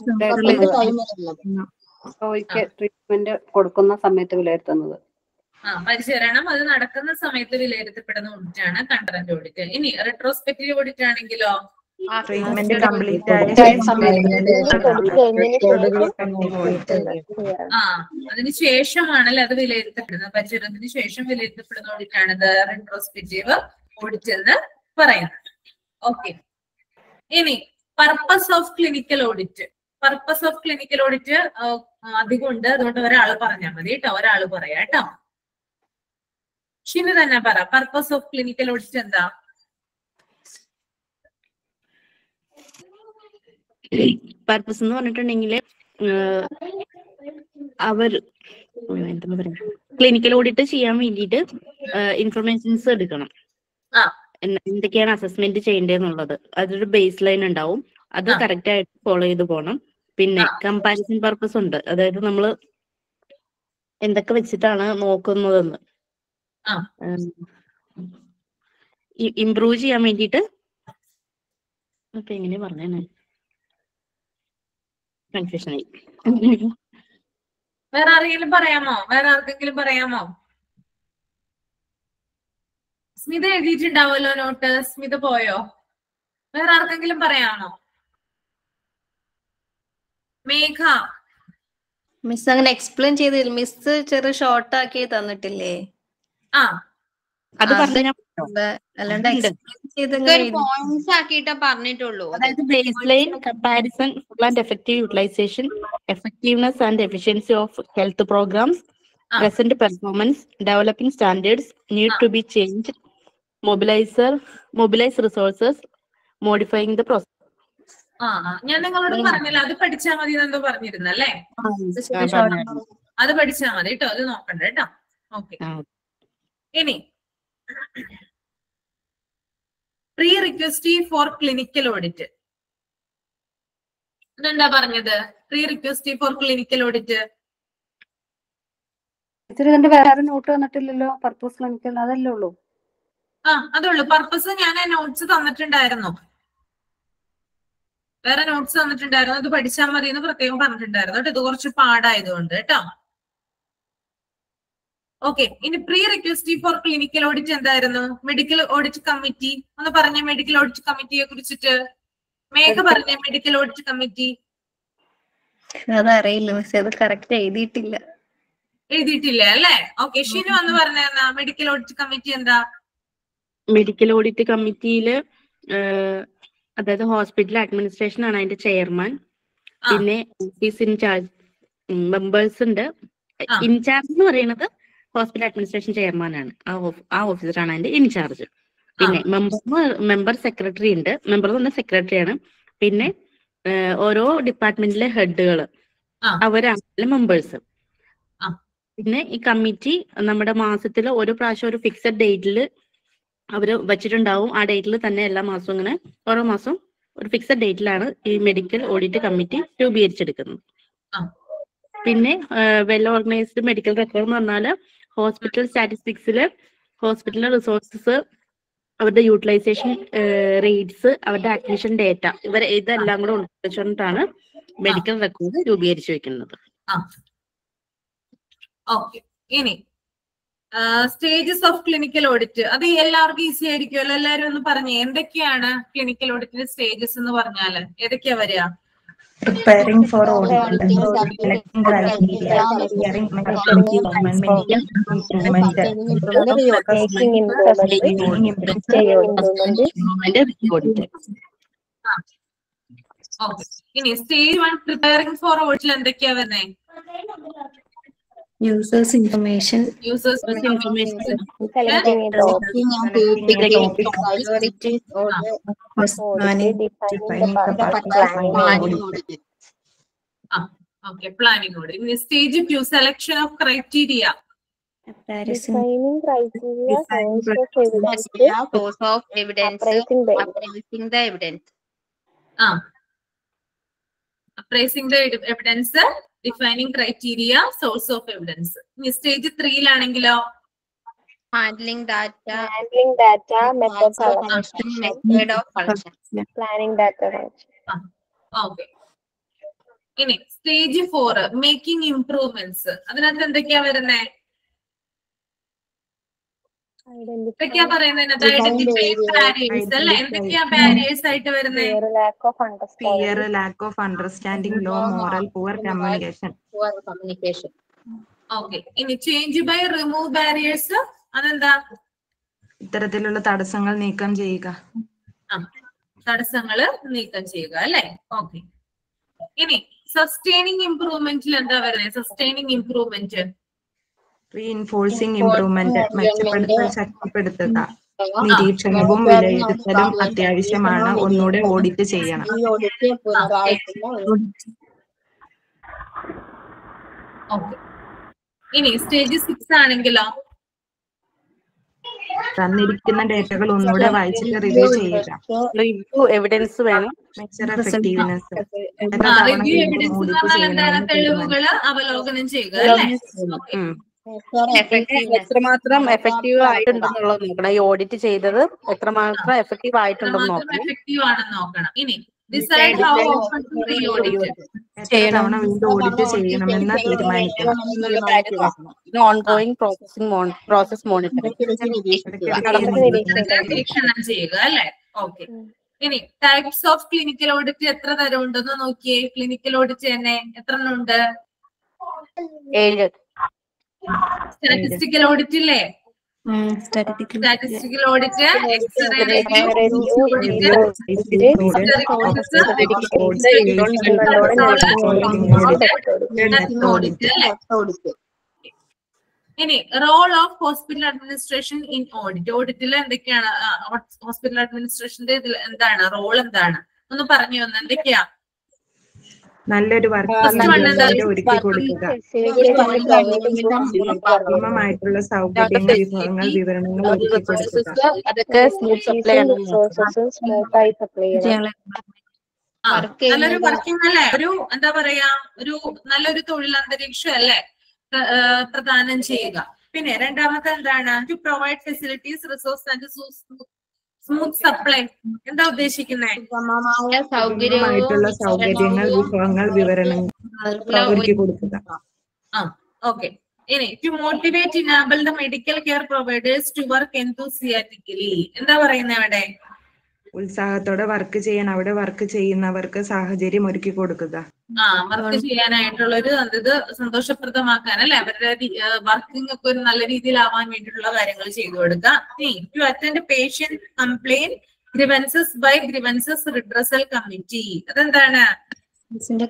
ട്രീറ്റ്മെന്റ് കൊടുക്കുന്ന സമയത്ത് വിലയിരുത്തുന്നത്. പരിചരണം അത് നടക്കുന്ന സമയത്ത് വിലയിരുത്തപ്പെടുന്ന ഓഡിറ്റ് ആണ് കൺകറന്റ് ഓഡിറ്റ്. ഇനി റെട്രോസ്പെക്റ്റീവ് ഓഡിറ്റ് ആണെങ്കിലോ ട്രീറ്റ്മെന്റ് കംപ്ലീറ്റ് ആയ അതിനുശേഷമാണല്ലോ അത് വിലയിരുത്തപ്പെടുന്നത്. പരിചരണത്തിന് ശേഷം വിലയിരുത്തപ്പെടുന്ന ഓഡിറ്റ് ആണ് റെട്രോസ്പെക്റ്റീവ് ഓഡിറ്റ് എന്ന് പറയുന്നത്. ഓക്കെ. ഇനി purpose of clinical audit. Purpose of clinical audit അധികം ഉണ്ട്. അതുകൊണ്ട് ഒരാൾ പറഞ്ഞാൽ മതി കേട്ടോ. ഒരാൾ പറയാ കേട്ടോ. ഷിനു തന്നെ പറ. പർപ്പസ് ഓഫ് ക്ലിനിക്കൽ ഓഡിറ്റ് എന്താ? പർപ്പസ് എന്ന് പറഞ്ഞിട്ടുണ്ടെങ്കിൽ അവർ എന്താ പറയാ, ക്ലിനിക്കൽ ഓഡിറ്റ് ചെയ്യാൻ വേണ്ടിയിട്ട് ഇൻഫർമേഷൻസ് എടുക്കണം. എന്തൊക്കെയാണ് അസസ്മെന്റ് ചെയ്യേണ്ടതെന്നുള്ളത് അതൊരു ബേസ് ലൈൻ ഉണ്ടാവും. അത് കറക്റ്റ് ആയിട്ട് ഫോളോ ചെയ്ത് പോകണം. പിന്നെ കമ്പാരിസൺ പർപ്പസ് ഉണ്ട്. അതായത് നമ്മൾ എന്തൊക്കെ വെച്ചിട്ടാണ് നോക്കുന്നതെന്ന് ഇംപ്രൂവ് ചെയ്യാൻ വേണ്ടിയിട്ട്. അപ്പൊ എങ്ങനെ പറഞ്ഞേ, കൺഫ്യൂഷൻ ആയി. വേറെ ആരെങ്കിലും പറയാമോ? വേറെ ആർക്കെങ്കിലും പറയാമോ? സ്മിത എഴുതിയിട്ടുണ്ടാവുമല്ലോ നോട്ട്. സ്മിത പോയോ? വേറെ ആർക്കെങ്കിലും പറയാമോ? മേഘ. മിസ് അങ്ങനെ എക്സ്പ്ലെയിൻ ചെയ്തില്ല. മിസ് ചെറിയ ഷോർട്ട് ആക്കി തന്നിട്ടില്ലേ? അത് അല്ലാണ്ട് പോയിന്റ്സ് ആക്കിയിട്ടേ പറഞ്ഞിട്ടുള്ളൂ. അതായത് base line, comparison, full and effective utilisation, effectiveness and efficiency of health programmes, present performance, developing standards, need to be changed, mobilize resources, modifying the process. ഞാൻ നിങ്ങളോട് പറഞ്ഞില്ല അത് പഠിച്ചാൽ മതി എന്നെന്തോ പറഞ്ഞിരുന്നല്ലേ? അത് പഠിച്ചാൽ മതി കേട്ടോ. അത് നോക്കണ്ട കേട്ടോ. ഓക്കെ. ഇനി pre request for clinical audit. ഇതെന്താ പറഞ്ഞത്? Pre request for clinical audit. വേറെ നോട്ട് വന്നിട്ടില്ലല്ലോ. പർപ്പസ് ക്ലിനിക്കൽ അതല്ലേ ഉള്ളൂ? അതുള്ളൂ. പർപ്പസ് ഞാൻ നോട്ട്സ് തന്നിട്ടുണ്ടായിരുന്നു. വേറെ നോട്ട്സ് തന്നിട്ടുണ്ടായിരുന്നു. അത് പഠിച്ചാൽ മതി എന്ന് പ്രത്യേകം പറഞ്ഞിട്ടുണ്ടായിരുന്നു കേട്ടോ. ഇത് കുറച്ച് പാടായതുകൊണ്ട് കേട്ടോ. ഓക്കെ. ഇനി pre request for clinical audit എന്തായിരുന്നു? Medical audit committee. ഒന്ന് പറഞ്ഞ മെഡിക്കൽ ഓഡിറ്റ് കമ്മിറ്റിയെ കുറിച്ചിട്ട്. മേഘ പറഞ്ഞ മെഡിക്കൽ ഓഡിറ്റ് കമ്മിറ്റി. അതറിയില്ല മിസ്, അത് കറക്റ്റ് എഴുതിയിട്ടില്ല. എഴുതിയിട്ടില്ല അല്ലേ? ഓക്കെ. ഷിനു എന്ന് പറഞ്ഞ മെഡിക്കൽ ഓഡിറ്റ് കമ്മിറ്റി എന്താ? മെഡിക്കൽ ഓഡിറ്റ് കമ്മിറ്റിയില് അതായത് ഹോസ്പിറ്റൽ അഡ്മിനിസ്ട്രേഷൻ ആണ് അതിന്റെ ചെയർമാൻ. പിന്നെ ഓഫീസ് ഇൻചാർജ് മെമ്പേഴ്സ് ഉണ്ട്. ഇൻചാർജ് എന്ന് പറയുന്നത് ഹോസ്പിറ്റൽ അഡ്മിനിസ്ട്രേഷൻ ചെയർമാൻ ആണ്. ആ ഓഫീസറാണ് അതിന്റെ ഇൻചാർജ്. പിന്നെ മെമ്പർ സെക്രട്ടറി ഉണ്ട്. മെമ്പർ എന്ന് പറഞ്ഞാൽ സെക്രട്ടറിയാണ്. പിന്നെ ഓരോ ഡിപ്പാർട്ട്മെന്റിലെ ഹെഡുകൾ അവരാണ് മെമ്പേഴ്സ്. പിന്നെ ഈ കമ്മിറ്റി നമ്മുടെ മാസത്തിൽ ഓരോ പ്രാവശ്യം ഒരു ഫിക്സഡ് ഡേറ്റിൽ അവര് വെച്ചിട്ടുണ്ടാവും. ആ ഡേറ്റിൽ തന്നെ എല്ലാ മാസവും ഇങ്ങനെ ഓരോ മാസം ഒരു ഫിക്സഡ് ഡേറ്റിലാണ് ഈ മെഡിക്കൽ ഓഡിറ്റ് കമ്മിറ്റി രൂപീകരിച്ചെടുക്കുന്നത്. പിന്നെ വെൽ ഓർഗനൈസ്ഡ് മെഡിക്കൽ റെക്കോർഡ് എന്ന് പറഞ്ഞാല് ഹോസ്പിറ്റൽ സ്റ്റാറ്റിസ്റ്റിക്സില് ഹോസ്പിറ്റലിലെ റിസോഴ്സസ്, അവരുടെ യൂട്ടിലൈസേഷൻ റേറ്റ്സ്, അവരുടെ അഡ്മിഷൻ ഡേറ്റ, ഇതെല്ലാം കൂടെ ഉൾക്കൊള്ളിച്ചുകൊണ്ടാണ് മെഡിക്കൽ റെക്കോർഡ് രൂപീകരിച്ചു വെക്കുന്നത്. ഓക്കെ. ഇനി സ്റ്റേജസ് ഓഫ് ക്ലിനിക്കൽ ഓഡിറ്റ്. അത് എല്ലാവർക്കും ഈസി ആയിരിക്കുമല്ലോ. എല്ലാവരും ഒന്ന് പറഞ്ഞേ എന്തൊക്കെയാണ് ക്ലിനിക്കൽ ഓഡിറ്റിന്റെ സ്റ്റേജസ് എന്ന് പറഞ്ഞാല് ഏതൊക്കെയാ വരിക? preparing for audit, collecting criteria, hearing improvement, making improvement, Making improvement. Okay. ഇനി സ്റ്റേജ് 1 പ്രിപ്പയറിംഗ് ഫോർ ഓഡിറ്റിൽ എന്തൊക്കെയാ വരുന്നേ? Users information, users Selecting a topic. priorities, order, Defining the planning. Okay, planning audit. ഇനി stage 2 selection of criteria. Defining criteria, source of evidence, appraising the evidence. Appraising the evidence, defining criteria, source of evidence. ഇനി stage 3-ലാണെങ്കിലോ handling data, method of collection. planning data collection. Okay. ഇനി stage 4 making improvements. അതിനകത്ത് എന്തൊക്കെയാ വരുന്നേ? എന്തൊക്കെയാ പറയുന്നത്? Identify barriers അല്ലെ? എന്തൊക്കെയാ ബാരിയേഴ്സ് ആയിട്ട് വരുന്നേ? fear, lack of understanding, low moral, poor communication. Okay. ഇനി ചേഞ്ച് ബൈ റിമൂവ് ബാരിയേഴ്സ്. അതെന്താ? ഇത്തരത്തിലുള്ള തടസ്സങ്ങൾ നീക്കം ചെയ്യുക. തടസ്സങ്ങള് നീക്കം ചെയ്യുക അല്ലെ? ഓക്കെ. ഇനി സസ്റ്റൈനിങ് ഇംപ്രൂവ്മെന്റിൽ എന്താ വരുന്നത്? സസ്റ്റൈനിങ് ഇംപ്രൂവ്മെന്റ്, റീഇൻഫോഴ്സിംഗ് ഇംപ്രൂവ്മെന്റ്, മെച്ചപ്പെടുത്തൽ, ശക്തിപ്പെടുത്തുക. നിരീക്ഷണവും വിലയിരുത്തലും അത്യാവശ്യമാണ്. ഒന്നുകൂടെ ഓഡിറ്റ് ചെയ്യണം. ഓക്കെ. ഇനി സ്റ്റേജ് 6 ആണെങ്കിലോ തന്നിരിക്കുന്ന ഡേറ്റകൾ ഒന്നുകൂടെ വായിച്ചിട്ട് റിവ്യൂ ചെയ്യുക. റിവ്യൂ എവിഡൻസ് വേണം. മെച്ചർ എഫക്റ്റീവ്നെസ്, റിവ്യൂ എവിഡൻസ് എന്താണ്? തെളിവുകള് അവലോകനം ചെയ്യുക അല്ലെ? എത്രമാത്രം എഫക്റ്റീവ് ആയിട്ടുണ്ടെന്നുള്ളത് നോക്കണം. ഈ ഓഡിറ്റ് ചെയ്തത് എത്രമാത്രം എഫക്റ്റീവ് ആയിട്ടുണ്ടെന്ന് നോക്കണം. എഫക്റ്റീവ് ആണെന്ന് നോക്കണം. ഇനി decide how often to re audit. എത്ര തവണ വീണ്ടും ഓഡിറ്റ് ചെയ്യണമെന്ന് തീരുമാനിക്കണം. ഓൺഗോയിങ് പ്രോസസ് മോണിറ്ററിംഗ്, നിരീക്ഷണം ചെയ്യുക അല്ലെ? ഓക്കെ. ഇനി ടൈപ്സ് ഓഫ് ക്ലിനിക്കൽ ഓഡിറ്റ് എത്ര തരം ഉണ്ടെന്ന് നോക്കിയേ. ക്ലിനിക്കൽ ഓഡിറ്റ് തന്നെ എത്ര എണ്ണം ഉണ്ട്? 7. സ്റ്റാറ്റിസ്റ്റിക്കൽ ഓഡിറ്റ് ഇല്ലേ? Statistical audit, X-ray audit. ഇനി role of hospital administration in audit. ഓഡിറ്റിൽ എന്തൊക്കെയാണ്? ഹോസ്പിറ്റൽ അഡ്മിനിസ്ട്രേഷന്റെ ഇതിൽ എന്താണ് റോൾ? എന്താണ് ഒന്ന് പറഞ്ഞു വന്ന്? എന്തൊക്കെയാ? നല്ലൊരു വർക്ക് ഒരുക്കി കൊടുക്കുക. പൂർണ്ണമായിട്ടുള്ള സൗകര്യങ്ങൾ, വിഭവങ്ങൾ, വിവരണങ്ങൾ ഒരുക്കി കൊടുക്കുക. നല്ലൊരു വർക്കിംഗ് അല്ലേ? ഒരു എന്താ പറയാ, ഒരു നല്ലൊരു തൊഴിൽ അന്തരീക്ഷം അല്ലേ പ്രദാനം ചെയ്യുക. പിന്നെ രണ്ടാമത്തെ എന്താണ്? To provide facilities, resource and smooth supply. എന്താ ഉദ്ദേശിക്കുന്നത്? സൗകര്യമായിട്ടുള്ള സൗകര്യങ്ങൾ, വിഭവങ്ങൾ, വിവരണങ്ങൾ ഒരുക്കി കൊടുക്കുക. ഓക്കെ. ഇനി to motivate enable the medical care providers to work enthusiastically. എന്താ പറയുന്നത് അവിടെ? ഉത്സാഹത്തോടെ വർക്ക് ചെയ്യാൻ അവിടെ വർക്ക് ചെയ്യുന്നവർക്ക് സാഹചര്യം ഒരുക്കി കൊടുക്കുക. വർക്ക് ചെയ്യാനായിട്ടുള്ള ഒരു ഇത് സന്തോഷപ്രദമാക്കാൻ അല്ലെ? അവരുടെ വർക്കിംഗ് ഒക്കെ ഒരു നല്ല രീതിയിലാവാൻ വേണ്ടിയിട്ടുള്ള കാര്യങ്ങൾ ചെയ്തു കൊടുക്കുക. To attend patient complaint grievances by grievances redressal committee. അതെന്താണ്?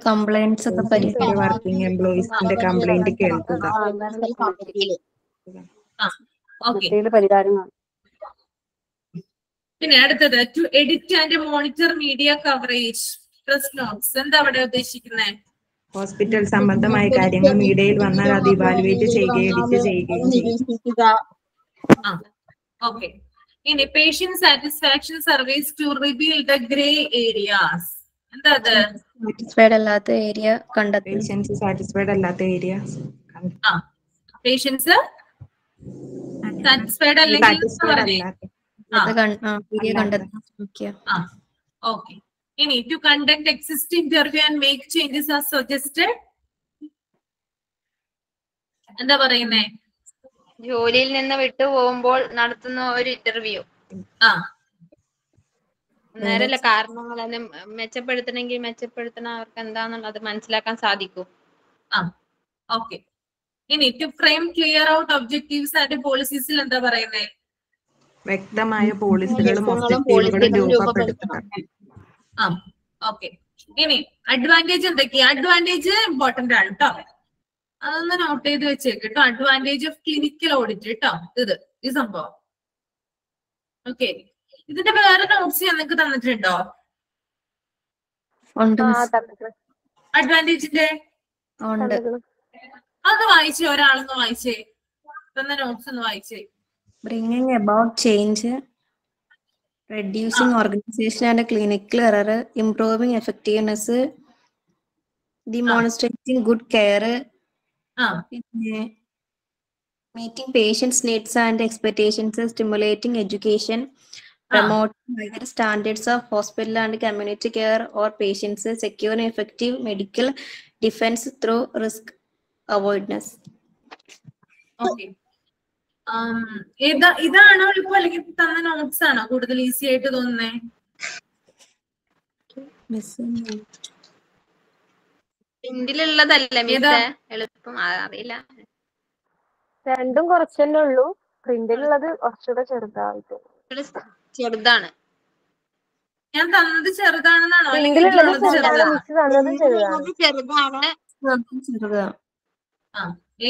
കംപ്ലൈന്റ്സ് ഒക്കെ വർക്കിംഗ് എംപ്ലോയീസിന്റെ കംപ്ലൈന്റ് കേൾക്കുക. പിന്നെ അടുത്തത് to edit and monitor media coverage, press notes. എന്താ അവിടെ ഉദ്ദേശിക്കുന്നത്? ഹോസ്പിറ്റൽ സംബന്ധമായ കാര്യങ്ങൾ മീഡിയയിൽ വന്നാൽ അത് ഇവാലുവേറ്റ് ചെയ്യുകയും എഡിറ്റ് ചെയ്യുകയും ചെയ്യും. ഓക്കെ. ഇനി patient satisfaction surveys to reveal the grey areas. എന്താ അത്? സാറ്റിസ്ഫൈഡ് അല്ലാത്ത ഏരിയ കണ്ടെത്തുക. പേഷ്യൻസ് സാറ്റിസ്ഫൈഡ് അല്ലാത്ത ഏരിയ. പേഷ്യൻസ് സാറ്റിസ്ഫൈഡ് അല്ലെങ്കിൽ ഓക്കെ. ഇനി to conduct exit interview and make changes as suggested. എന്താ പറയുന്നേ? ജോലിയിൽ നിന്ന് വിട്ടു പോകുമ്പോൾ നടത്തുന്ന ഒരു ഇന്റർവ്യൂ. നേരല്ല കാരണങ്ങൾ മെച്ചപ്പെടുത്തണമെങ്കിൽ മെച്ചപ്പെടുത്തണം അവർക്ക് എന്താന്നുള്ളത് മനസ്സിലാക്കാൻ സാധിക്കും. ഓക്കെ. ഇനി to frame clear out objectives and പോളിസീസിൽ എന്താ പറയുന്നത്? വ്യക്തമായ പോളിസികളും ഒബ്ജക്റ്റീവുകളും രൂപപ്പെടുത്തുക. ഓക്കെ. ഇനി അഡ്വാൻറ്റേജ് എന്തൊക്കെയാ? അഡ്വാൻറ്റേജ് ഇമ്പോർട്ടന്റ് ആണ് കേട്ടോ, അതൊന്ന് നോട്ട് ചെയ്ത് വെച്ചേക്ക് കേട്ടോ. അഡ്വാൻറ്റേജ് ഓഫ് ക്ലിനിക്കൽ ഓഡിറ്റ് കേട്ടോ, ഈ സംഭവം. ഓക്കെ. ഇതിന്റെ വേറെ നോട്ട്സ് ഞങ്ങൾക്ക് തന്നിട്ടുണ്ടോ? അഡ്വാൻറ്റേജിന്റെ അതൊന്ന് വായിച്ചേ, ഒരാളൊന്ന് വായിച്ചേ, തന്ന നോട്ട്സ് ഒന്ന് വായിച്ചേ. Bringing about change, reducing organization and clinical error, improving effectiveness, demonstrating good care, meeting patients' needs and expectations, stimulating education, promoting higher standards of hospital and community care or patients, securing effective medical defense through risk avoidance. Okay. ഇതാണോ എളുപ്പം അല്ലെങ്കിൽ തന്ന notes ആണോ കൂടുതൽ easy ആയിട്ട് തോന്നുന്നേ? പ്രിന്റിലുള്ളതല്ലേ മിസ്സേ എളുപ്പം? അറിയില്ല, രണ്ടും കുറച്ചല്ലേ ഉള്ളൂ. പ്രിന്റിലുള്ളത് കുറച്ചുകൂടെ ചെറുതായിട്ട്. ചെറുതാണ്. ഞാൻ തന്നത് ചെറുതാണെന്നാണോ? ചെറുതാണ്.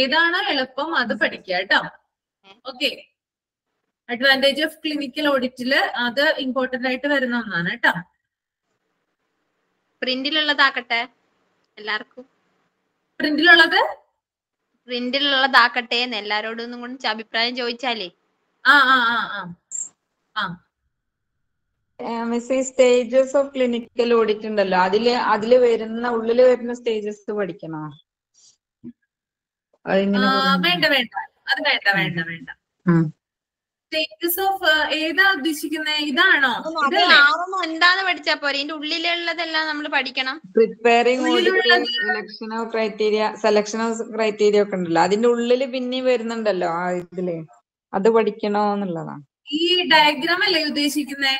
ഏതാണോ എളുപ്പം അത് പഠിക്കുക കേട്ടോ. ഓക്കെ. അഡ്വാൻറ്റേജ് ഓഫ് ക്ലിനിക്കൽ ഓഡിറ്റില് അത് ഇമ്പോർട്ടന്റ് ആയിട്ട് വരുന്ന ഒന്നാണ് കേട്ടോ. പ്രിന്റിലുള്ളതാക്കട്ടെ എല്ലാവർക്കും. പ്രിന്റിലുള്ളതാക്കട്ടെ എന്ന് എല്ലാരോടും ഒന്നും കൊണ്ട് അഭിപ്രായം ചോദിച്ചാലേ. സ്റ്റേജസ് ഓഫ് ക്ലിനിക്കൽ ഓഡിറ്റ് ഉണ്ടല്ലോ, അതില് വരുന്ന ഉള്ളില് വരുന്ന സ്റ്റേജസ് പഠിക്കണോ? വേണ്ട വേണ്ട, അത് വേണ്ട വേണ്ട വേണ്ട. സ്റ്റേജസ് ഓഫ് ഏതാ ഉദ്ദേശിക്കുന്നത്? ഇതാണോ? എന്താന്ന് പഠിച്ചാ പോരെ, ഇതിന്റെ ഉള്ളിലുള്ളതെല്ലാം നമ്മൾ പഠിക്കണം. പ്രിപ്പയറിംഗ് സെലക്ഷൻ ഓഫ് ക്രൈറ്റീരിയ ഒക്കെ ഉണ്ടല്ലോ, അതിന്റെ ഉള്ളില് പിന്നെയും വരുന്നുണ്ടല്ലോ ആ ഇതില്, അത് പഠിക്കണോ എന്നുള്ളതാണ്. ഈ ഡയഗ്രാം അല്ലേ ഉദ്ദേശിക്കുന്നേ?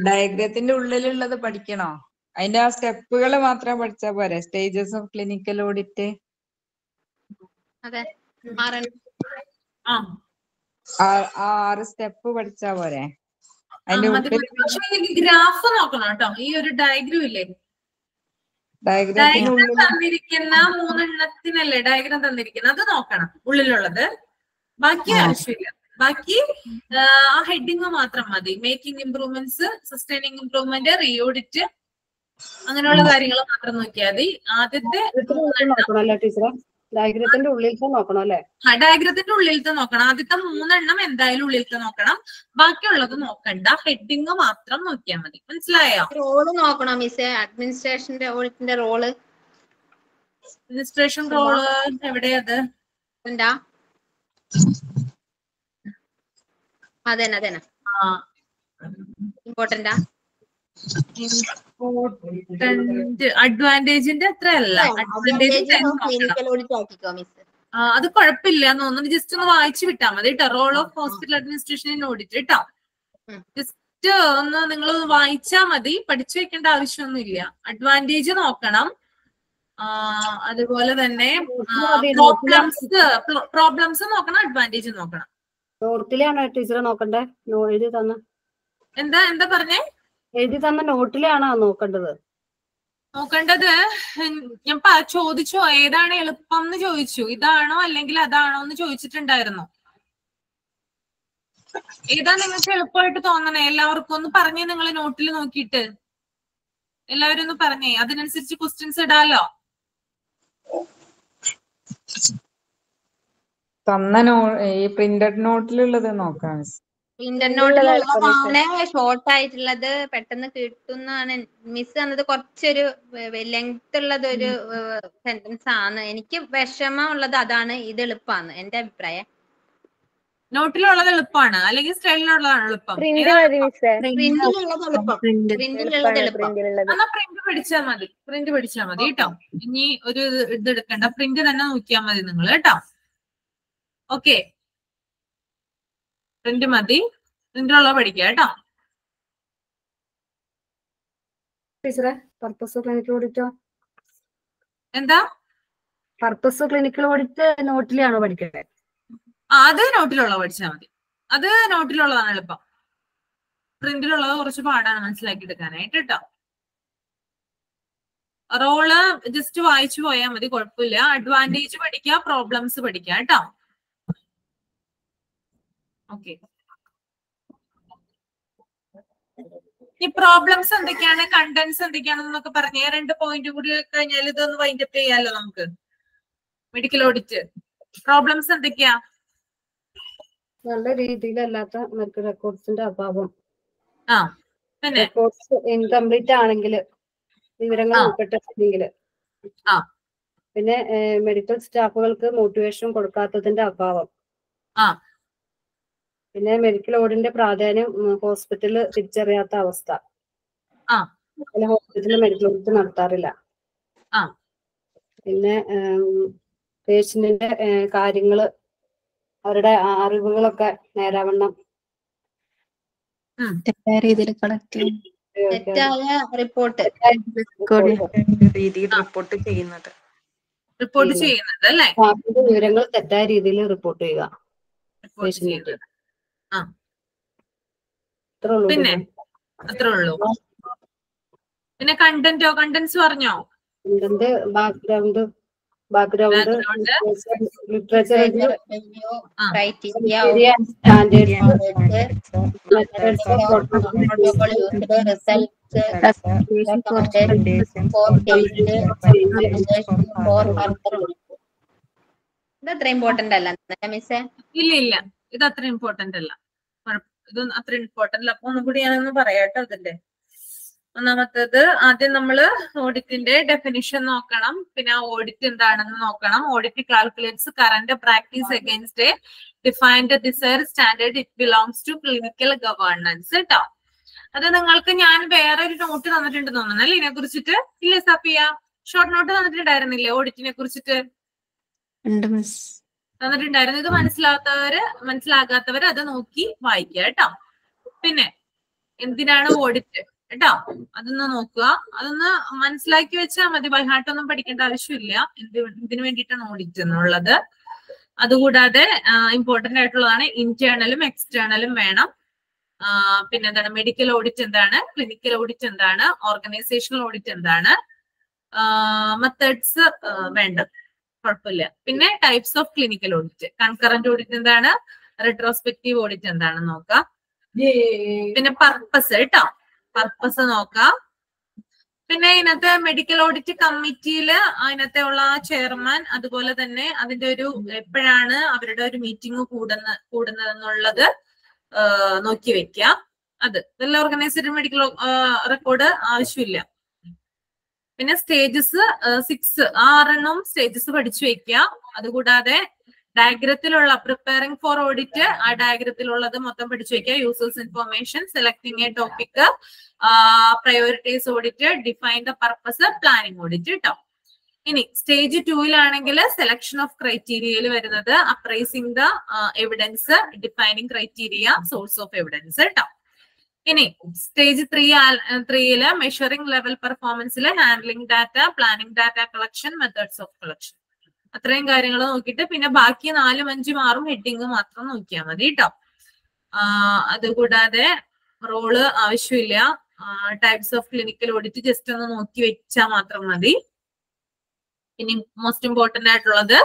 ഡയഗ്രത്തിന്റെ ഉള്ളിലുള്ളത് പഠിക്കണോ? അതിന്റെ ആ സ്റ്റെപ്പുകൾ മാത്രം പഠിച്ചാ പോരെ? Stages of clinical audit. അതെ, 6 സ്റ്റെപ്പ് പഠിച്ചാ പോരെ? അതിന്റെ ഗ്രാഫ് നോക്കണം കേട്ടോ. ഈ ഒരു ഡയഗ്രം ഇല്ലേ, ഡയഗ്രം തന്നിരിക്കുന്ന 3 എണ്ണത്തിനല്ലേ ഡയഗ്രം തന്നിരിക്കുന്നത്, അത് നോക്കണം ഉള്ളിലുള്ളത്. ബാക്കി ആവശ്യമില്ല, ബാക്കി ആ ഹെഡിങ് മാത്രം മതി. മേക്കിംഗ് ഇംപ്രൂവ്മെന്റ്സ്, സസ്റ്റൈനിങ് ഇംപ്രൂവ്മെന്റ്, റീഓഡിറ്റ്, അങ്ങനെയുള്ള കാര്യങ്ങൾ മാത്രം നോക്കിയാൽ മതി. ആദ്യത്തെ ഡയഗ്രത്തിന്റെ ഉള്ളിലത്തെ നോക്കണം അല്ലെ? ഡയഗ്രത്തിന്റെ ഉള്ളിലത്തെ നോക്കണം. ആദ്യത്തെ 3 എണ്ണം എന്തായാലും ഉള്ളിലത്തെ നോക്കണം, ബാക്കിയുള്ളത് നോക്കണ്ട. ഹെഡിങ് മാത്രം നോക്കിയാൽ മതി. മനസ്സിലായോ? റോള് നോക്കണം മിസ്സേ, അഡ്മിനിസ്ട്രേഷന്റെ ഓഡിറ്റിന്റെ റോള്. അഡ്മിനിസ്ട്രേഷൻ റോള് എവിടെയത്? അതന്നെ ഇമ്പോർട്ടന്റാ. അഡ്വാൻറ്റേജിന്റെ അത്ര അല്ല, അത് കുഴപ്പമില്ല തോന്നുന്നു. ജസ്റ്റ് ഒന്ന് വായിച്ചു വിട്ടാൽ മതി കേട്ടോ. Role of hospital administration in audit കേട്ടോ. ജസ്റ്റ് ഒന്ന് നിങ്ങൾ വായിച്ചാൽ മതി, പഠിച്ചു വെക്കേണ്ട ആവശ്യമൊന്നുമില്ല. അഡ്വാൻറ്റേജ് നോക്കണം, അതുപോലെ തന്നെ പ്രോബ്ലംസ് നോക്കണം, അഡ്വാൻറ്റേജ് നോക്കണം. നോട്ടിലാണോ ടീച്ചറെ നോക്കണ്ടേ? എഴുതി തന്ന എന്താ പറഞ്ഞേ? എഴുതി തന്ന നോട്ടിലാണോ നോക്കേണ്ടത്? ഞാൻ ചോദിച്ചോ ഏതാണ് എളുപ്പം എന്ന് ചോദിച്ചു. ഇതാണോ അല്ലെങ്കിൽ അതാണോ എന്ന് ചോദിച്ചിട്ടുണ്ടായിരുന്നു. ഏതാ നിങ്ങൾക്ക് എളുപ്പമായിട്ട് തോന്നണേ? എല്ലാവർക്കും ഒന്ന് പറഞ്ഞേ, നിങ്ങൾ നോട്ടിൽ നോക്കിയിട്ട് എല്ലാവരും ഒന്ന് പറഞ്ഞേ, അതിനനുസരിച്ച് ക്വസ്റ്റ്യൻസ് ഇടാലോ. ഈ പ്രിന്റഡ് നോട്ടിലുള്ളത് നോക്കാം. പ്രിന്റഡ് നോട്ടിലുള്ളതാണ് ഷോർട്ട് ആയിട്ടുള്ളത്, പെട്ടെന്ന് കിട്ടുന്നതാണ്. മിസ് തന്നത് കുറച്ചൊരു ലെങ്ത് ഉള്ളത് ഒരു സെന്റൻസ് ആണ്. എനിക്ക് വിഷമം ഉള്ളത് അതാണ്. ഇത് എളുപ്പമാണ് എന്റെ അഭിപ്രായം. നോട്ടിലുള്ളത് എളുപ്പമാണ് അല്ലെങ്കിൽ സ്റ്റൈലിലുള്ളതാണ് എളുപ്പം? എന്നാ പ്രിന്റ് പഠിച്ചാൽ മതി കേട്ടോ. ഇനി ഒരു ഇത് എടുക്കണ്ട, പ്രിന്റ് തന്നെ നോക്കിയാൽ മതി നിങ്ങൾ കേട്ടോ. ഓക്കെ, പ്രിന്റ് മതി, പ്രിന്റിലുള്ള പഠിക്കുക കേട്ടോ. ടീച്ചറെ പർപ്പസ് ക്ലിനിക്കൽ ഓഡിറ്റോ എന്താ പർപ്പസ് ക്ലിനിക്കൽ ഓഡിറ്റ് നോട്ടിലാണോ പഠിക്കട്ടെ? അത് നോട്ടിലുള്ള പഠിച്ചാൽ മതി. അത് നോട്ടിലുള്ളതാണ് എളുപ്പം. പ്രിന്റിലുള്ളത് കുറച്ച് പാടാണ് മനസ്സിലാക്കി എടുക്കാനായിട്ട് കേട്ടോ. റോള് ജസ്റ്റ് വായിച്ചു പോയാൽ മതി, കുഴപ്പമില്ല. അഡ്വാൻറ്റേജ് പഠിക്കുക, പ്രോബ്ലംസ് പഠിക്കുക കേട്ടോ. ഓക്കെ, ഈ പ്രോബ്ലംസ് എന്തൊക്കെയാണ്, കണ്ടന്റ്സ് എന്തൊക്കെയാണെന്നൊക്കെ പറഞ്ഞ 2 പോയിന്റ് കൂടി കഴിഞ്ഞാൽ ഇതൊന്ന് വൈൻഡപ്പ് ചെയ്യാമല്ലോ നമുക്ക്. മെഡിക്കൽ ഓഡിറ്റ് പ്രോബ്ലംസ് എന്തൊക്കെയാ? നല്ല രീതിയിലല്ലാത്ത മെഡിക്കൽ റെക്കോർഡ്സിന്റെ അഭാവം, പിന്നെ റെക്കോർഡ്സ് ഇൻകംപ്ലീറ്റ് ആണെങ്കിൽ, വിവരങ്ങൾ ഉൾപ്പെട്ടിട്ടുണ്ടെങ്കിൽ, പിന്നെ മെഡിക്കൽ സ്റ്റാഫുകൾക്ക് മോട്ടിവേഷൻ കൊടുക്കാത്തതിന്റെ അഭാവം, പിന്നെ മെഡിക്കൽ ഓഡിറ്റിന്റെ പ്രാധാന്യം ഹോസ്പിറ്റലിൽ തിരിച്ചറിയാത്ത അവസ്ഥ, ഹോസ്പിറ്റലിൽ മെഡിക്കൽ ഓഡിറ്റ് നടത്താറില്ല, പിന്നെ പേഷ്യന്റിന്റെ കാര്യങ്ങള് അവരുടെ അറിവുകളൊക്കെ നേരാവണ്ണം തെറ്റായ രീതിയിൽ കളക്ട് തെറ്റായ റിപ്പോർട്ട് രീതിയിൽ റിപ്പോർട്ട് ചെയ്യുന്നത് അല്ലേ? വിവരങ്ങൾ തെറ്റായ രീതിയിൽ റിപ്പോർട്ട് ചെയ്യുക. പിന്നെ അത്രേ ഉള്ളൂ. പിന്നെ കണ്ടന്റോ? കണ്ടന്റ്സ് പറഞ്ഞോ? Content background literature review, criteria, standards, methods of protocol used, results, recommendation for change, four further. ഇത് അത്ര ഇമ്പോർട്ടന്റ് അല്ല മിസ്സേ? ഇല്ല, ഇത് അത്ര ഇമ്പോർട്ടന്റ് അല്ല. ഇത് അത്ര ഇമ്പോർട്ടന്റ് അല്ല. അപ്പൊ ഒന്നും കൂടി ഞാനൊന്ന് പറയാട്ടോ. ഇതിന്റെ ഒന്നാമത്തേത്, ആദ്യം നമ്മള് ഓഡിറ്റിന്റെ ഡെഫിനിഷൻ നോക്കണം. പിന്നെ ആ ഓഡിറ്റ് എന്താണെന്ന് നോക്കണം. Audit calculates current practice against a defined desire standard. It belongs to clinical governance കേട്ടോ. അത് നിങ്ങൾക്ക് ഞാൻ വേറെ ഒരു നോട്ട് തന്നിട്ടുണ്ട് തോന്നുന്നു അല്ലേ ഇതിനെ കുറിച്ചിട്ട്? ഇല്ലേ സഫിയ? ഷോർട്ട് നോട്ട് തന്നിട്ടുണ്ടായിരുന്നില്ലേ ഓഡിറ്റിനെ കുറിച്ചിട്ട്? തന്നിട്ടുണ്ടായിരുന്നു. ഇത് മനസ്സിലാകാത്തവര് അത് നോക്കി വായിക്കുക കേട്ടോ. പിന്നെ എന്തിനാണ് ഓഡിറ്റ് കേട്ടോ, അതൊന്ന് നോക്കുക. അതൊന്ന് മനസ്സിലാക്കി വെച്ചാൽ മതി. ബൈഹാർട്ടൊന്നും പഠിക്കേണ്ട ആവശ്യമില്ല. ഇതിനു വേണ്ടിയിട്ടാണ് ഓഡിറ്റ് എന്നുള്ളത്. അതുകൂടാതെ ഇമ്പോർട്ടന്റ് ആയിട്ടുള്ളതാണ് ഇന്റേണലും എക്സ്റ്റേണലും വേണം. പിന്നെ എന്താണ് മെഡിക്കൽ ഓഡിറ്റ് എന്താണ്, ക്ലിനിക്കൽ ഓഡിറ്റ് എന്താണ്, ഓർഗനൈസേഷണൽ ഓഡിറ്റ് എന്താണ്, മെത്തേഡ്സ് വേണ്ട, കുഴപ്പമില്ല. പിന്നെ types of clinical audit, concurrent audit എന്താണ്, റെട്രോസ്പെക്റ്റീവ് ഓഡിറ്റ് എന്താണെന്ന് നോക്കാം. പിന്നെ പർപ്പസ് കേട്ടോ, പർപ്പസ് നോക്കാം. പിന്നെ ഇതിനകത്ത് മെഡിക്കൽ ഓഡിറ്റ് കമ്മിറ്റിയിൽ അതിനകത്തെ ഉള്ള ചെയർമാൻ, അതുപോലെ തന്നെ അതിന്റെ ഒരു എപ്പോഴാണ് അവരുടെ ഒരു മീറ്റിംഗ് കൂടുന്നതെന്നുള്ളത് നോക്കി വെക്കുക. അത് വെൽ ഓർഗനൈസ്ഡ് മെഡിക്കൽ റെക്കോർഡ് ആവശ്യമില്ല. പിന്നെ സ്റ്റേജസ് 6 6 സ്റ്റേജസ് പഠിച്ചു വെക്കുക. അതുകൂടാതെ ഡയഗ്രത്തിലുള്ള പ്രിപ്പയറിംഗ് ഫോർ ഓഡിറ്റ്, ആ ഡയഗ്രത്തിലുള്ളത് മൊത്തം പഠിച്ചു വെക്കുക. Users information, selecting a topic, prioritise audit, define the purpose, planning audit കേട്ടോ. ഇനി സ്റ്റേജ് 2-ലാണെങ്കിൽ സെലക്ഷൻ ഓഫ് ക്രൈറ്റീരിയയിൽ വരുന്നത് appraising the evidence, defining criteria, source of evidence കേട്ടോ. ഇനി സ്റ്റേജ് 3-ല് മെഷറിംഗ് ലെവൽ പെർഫോമൻസിൽ handling data, planning data collection, methods of collection, അത്രയും കാര്യങ്ങൾ നോക്കിയിട്ട് പിന്നെ ബാക്കി 4, 5, 6 ഹെഡിങ് മാത്രം നോക്കിയാൽ മതി കേട്ടോ. അതുകൂടാതെ റോള് ആവശ്യമില്ല. Types of clinical audit just ഒന്ന് നോക്കി വെച്ചാൽ മാത്രം മതി. ഇനി മോസ്റ്റ് ഇമ്പോർട്ടന്റ് ആയിട്ടുള്ളത്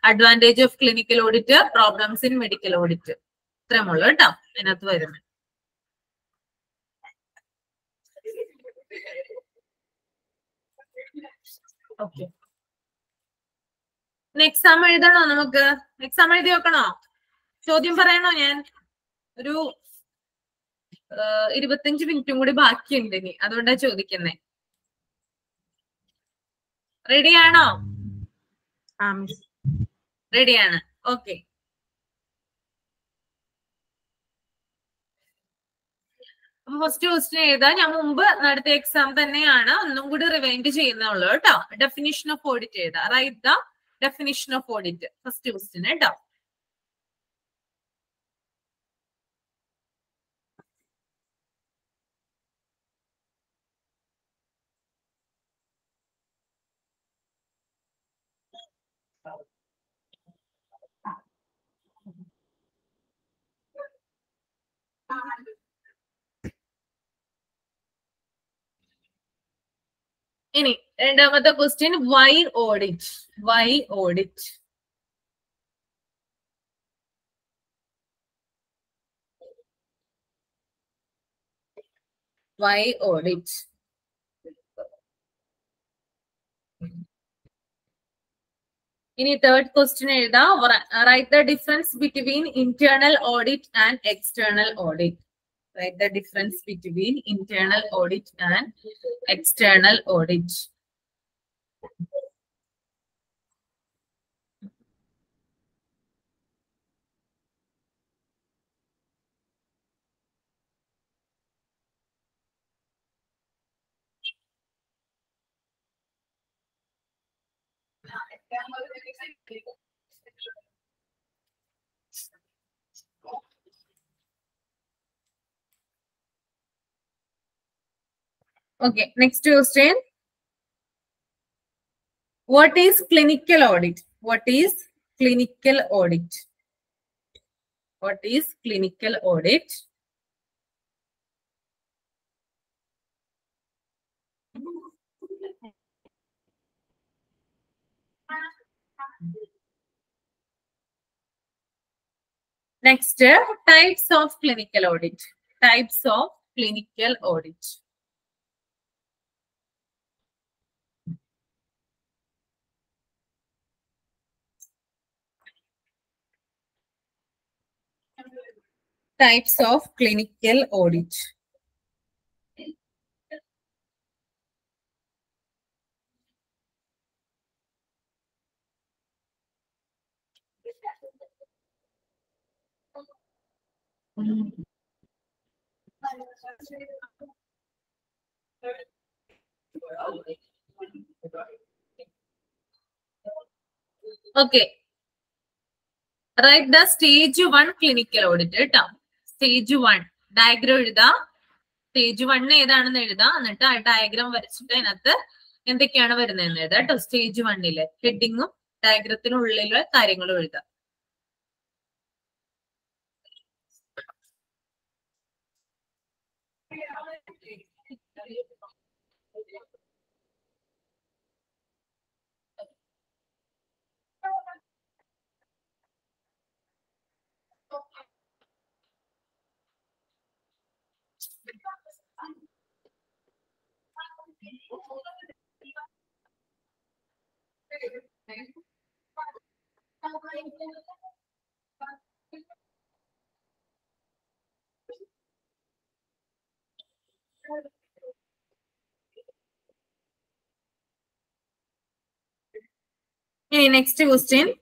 advantage of clinical audit, problems in medical audit, ഇത്രയും ഉള്ളു കേട്ടോ അതിനകത്ത് വരുന്നത്. ഓക്കെ, എക്സാം എഴുതണോ? നമുക്ക് എക്സാം എഴുതി വെക്കണോ? ചോദ്യം പറയണോ? ഞാൻ ഒരു 25 മിനിറ്റും കൂടി ബാക്കിയുണ്ട് ഇനി, അതുകൊണ്ടാ ചോദിക്കുന്നേ. റെഡിയാണോ? റെഡിയാണ്. ഓക്കെ, അപ്പൊ ഫസ്റ്റ് ക്വസ്റ്റ്യൻ എഴുതാ. ഞാൻ മുമ്പ് നടത്തിയ എക്സാം തന്നെയാണ്, ഒന്നും കൂടി റിവൈൻഡ് ചെയ്യുന്നുള്ളൂ കേട്ടോ. ഡെഫിനിഷൻ ഓഫ് ഓഡിറ്റ് എഴുതാ. Write the definition of audit, first question കേട്ടോ. ഇനി രണ്ടാമത്തെ question, why audit? Why audit? Why audit? ഇനി തേർഡ് ക്വസ്റ്റ്യൻ എഴുതാം. Write the difference between internal audit and external audit. Write the difference between internal audit and external audit. Okay, next question. What is clinical audit? What is clinical audit? What is clinical audit? Next, types of clinical audit. Types of clinical audit. Types of clinical audit. Okay. Write the stage 1 clinical audit. Stage 1. Diagram എഴുതാ. Stage 1 ഏതാണെന്ന് എഴുതാ. എന്നിട്ട് ആ diagram വരച്ചിട്ട് അതിനകത്ത് എന്തൊക്കെയാണ് വരുന്നതെന്ന് എഴുതാ കേട്ടോ. സ്റ്റേജ് 1 ഹെഡിങ്ങും ഡയഗ്രത്തിനുള്ളിലുള്ള കാര്യങ്ങളും എഴുതാം. Okay, next question.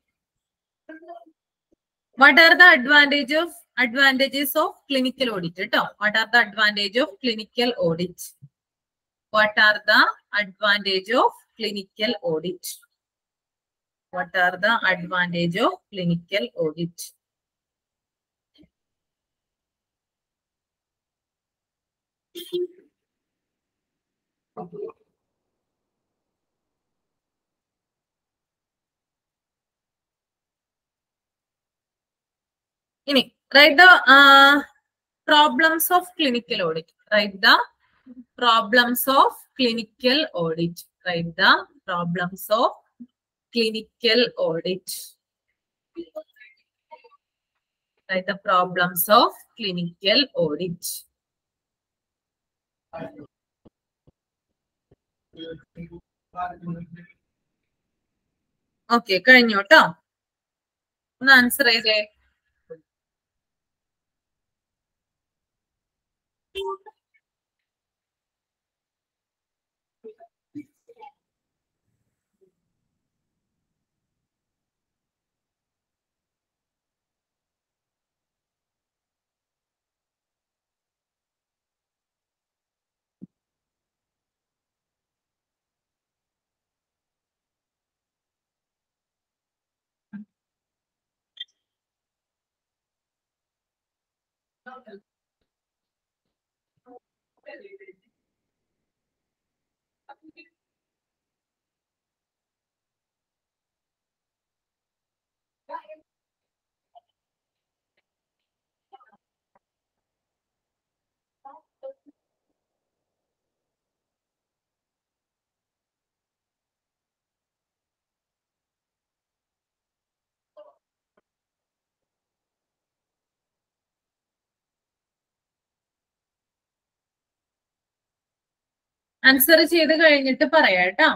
What are the advantages of clinical audit? What are the advantages of clinical audit? What are the advantages of clinical audit? What are the advantages of clinical audit? Write the problems of clinical audit. Write the problems of clinical audit. Write the problems of clinical audit. Write the problems of clinical audit. Okay, കഴിഞ്ഞു കേട്ടോ. ഒന്ന് answer ചെയ്തേ. Answer ചെയ്ത് കഴിഞ്ഞിട്ട് പറയാം കേട്ടോ.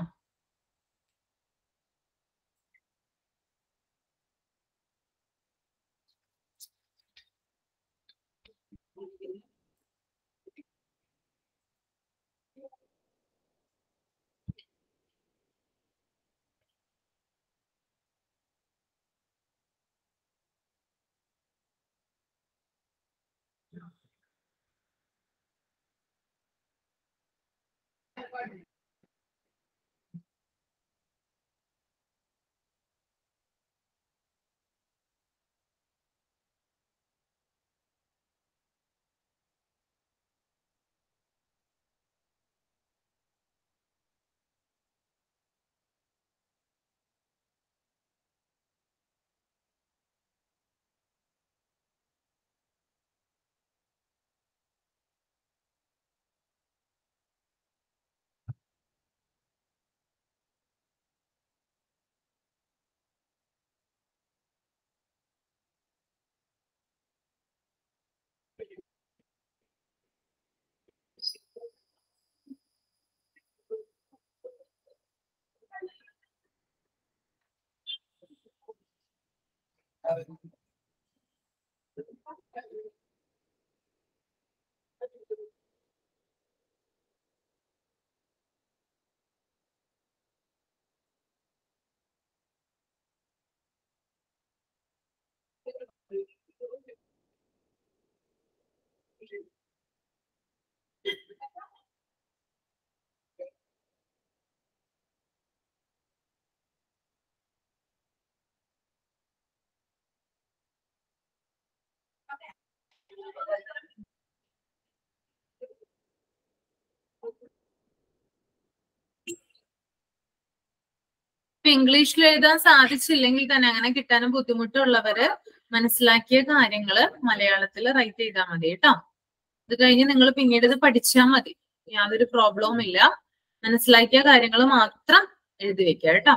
ഇപ്പൊ ഇംഗ്ലീഷിൽ എഴുതാൻ സാധിച്ചില്ലെങ്കിൽ തന്നെ അങ്ങനെ കിട്ടാനും ബുദ്ധിമുട്ടുള്ളവര് മനസ്സിലാക്കിയ കാര്യങ്ങള് മലയാളത്തിൽ റൈറ്റ് ചെയ്താൽ മതി കേട്ടോ. ഇത് കഴിഞ്ഞ് നിങ്ങൾ പിന്നീട് ഇത് പഠിച്ചാൽ മതി, യാതൊരു പ്രോബ്ലവും ഇല്ല. മനസ്സിലാക്കിയ കാര്യങ്ങൾ മാത്രം എഴുതി വെക്കുക കേട്ടോ.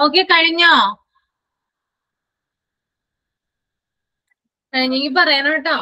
ഓക്കെ, കഴിഞ്ഞോ? കഴിഞ്ഞെങ്കിൽ പറയണം കേട്ടോ.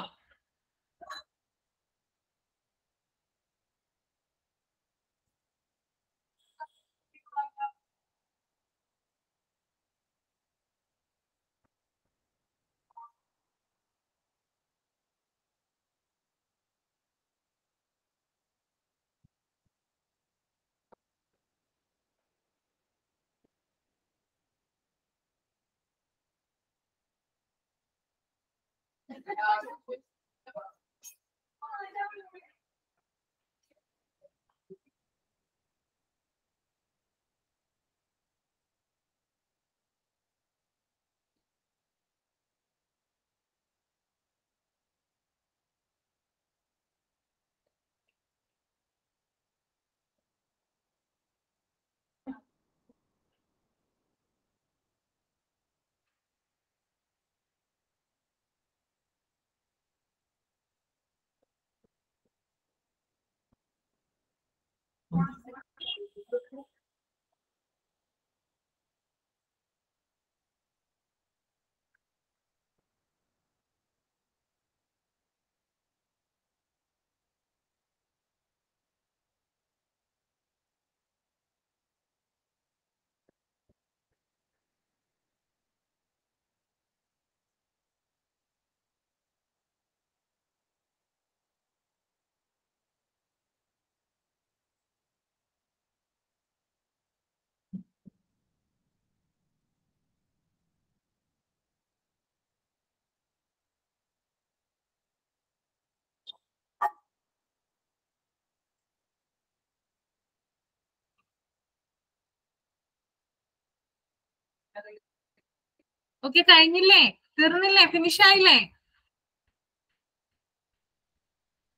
ഓക്കെ, കഴിഞ്ഞില്ലേ? തീർന്നില്ലേ? ഫിനിഷ് ആയില്ലേ?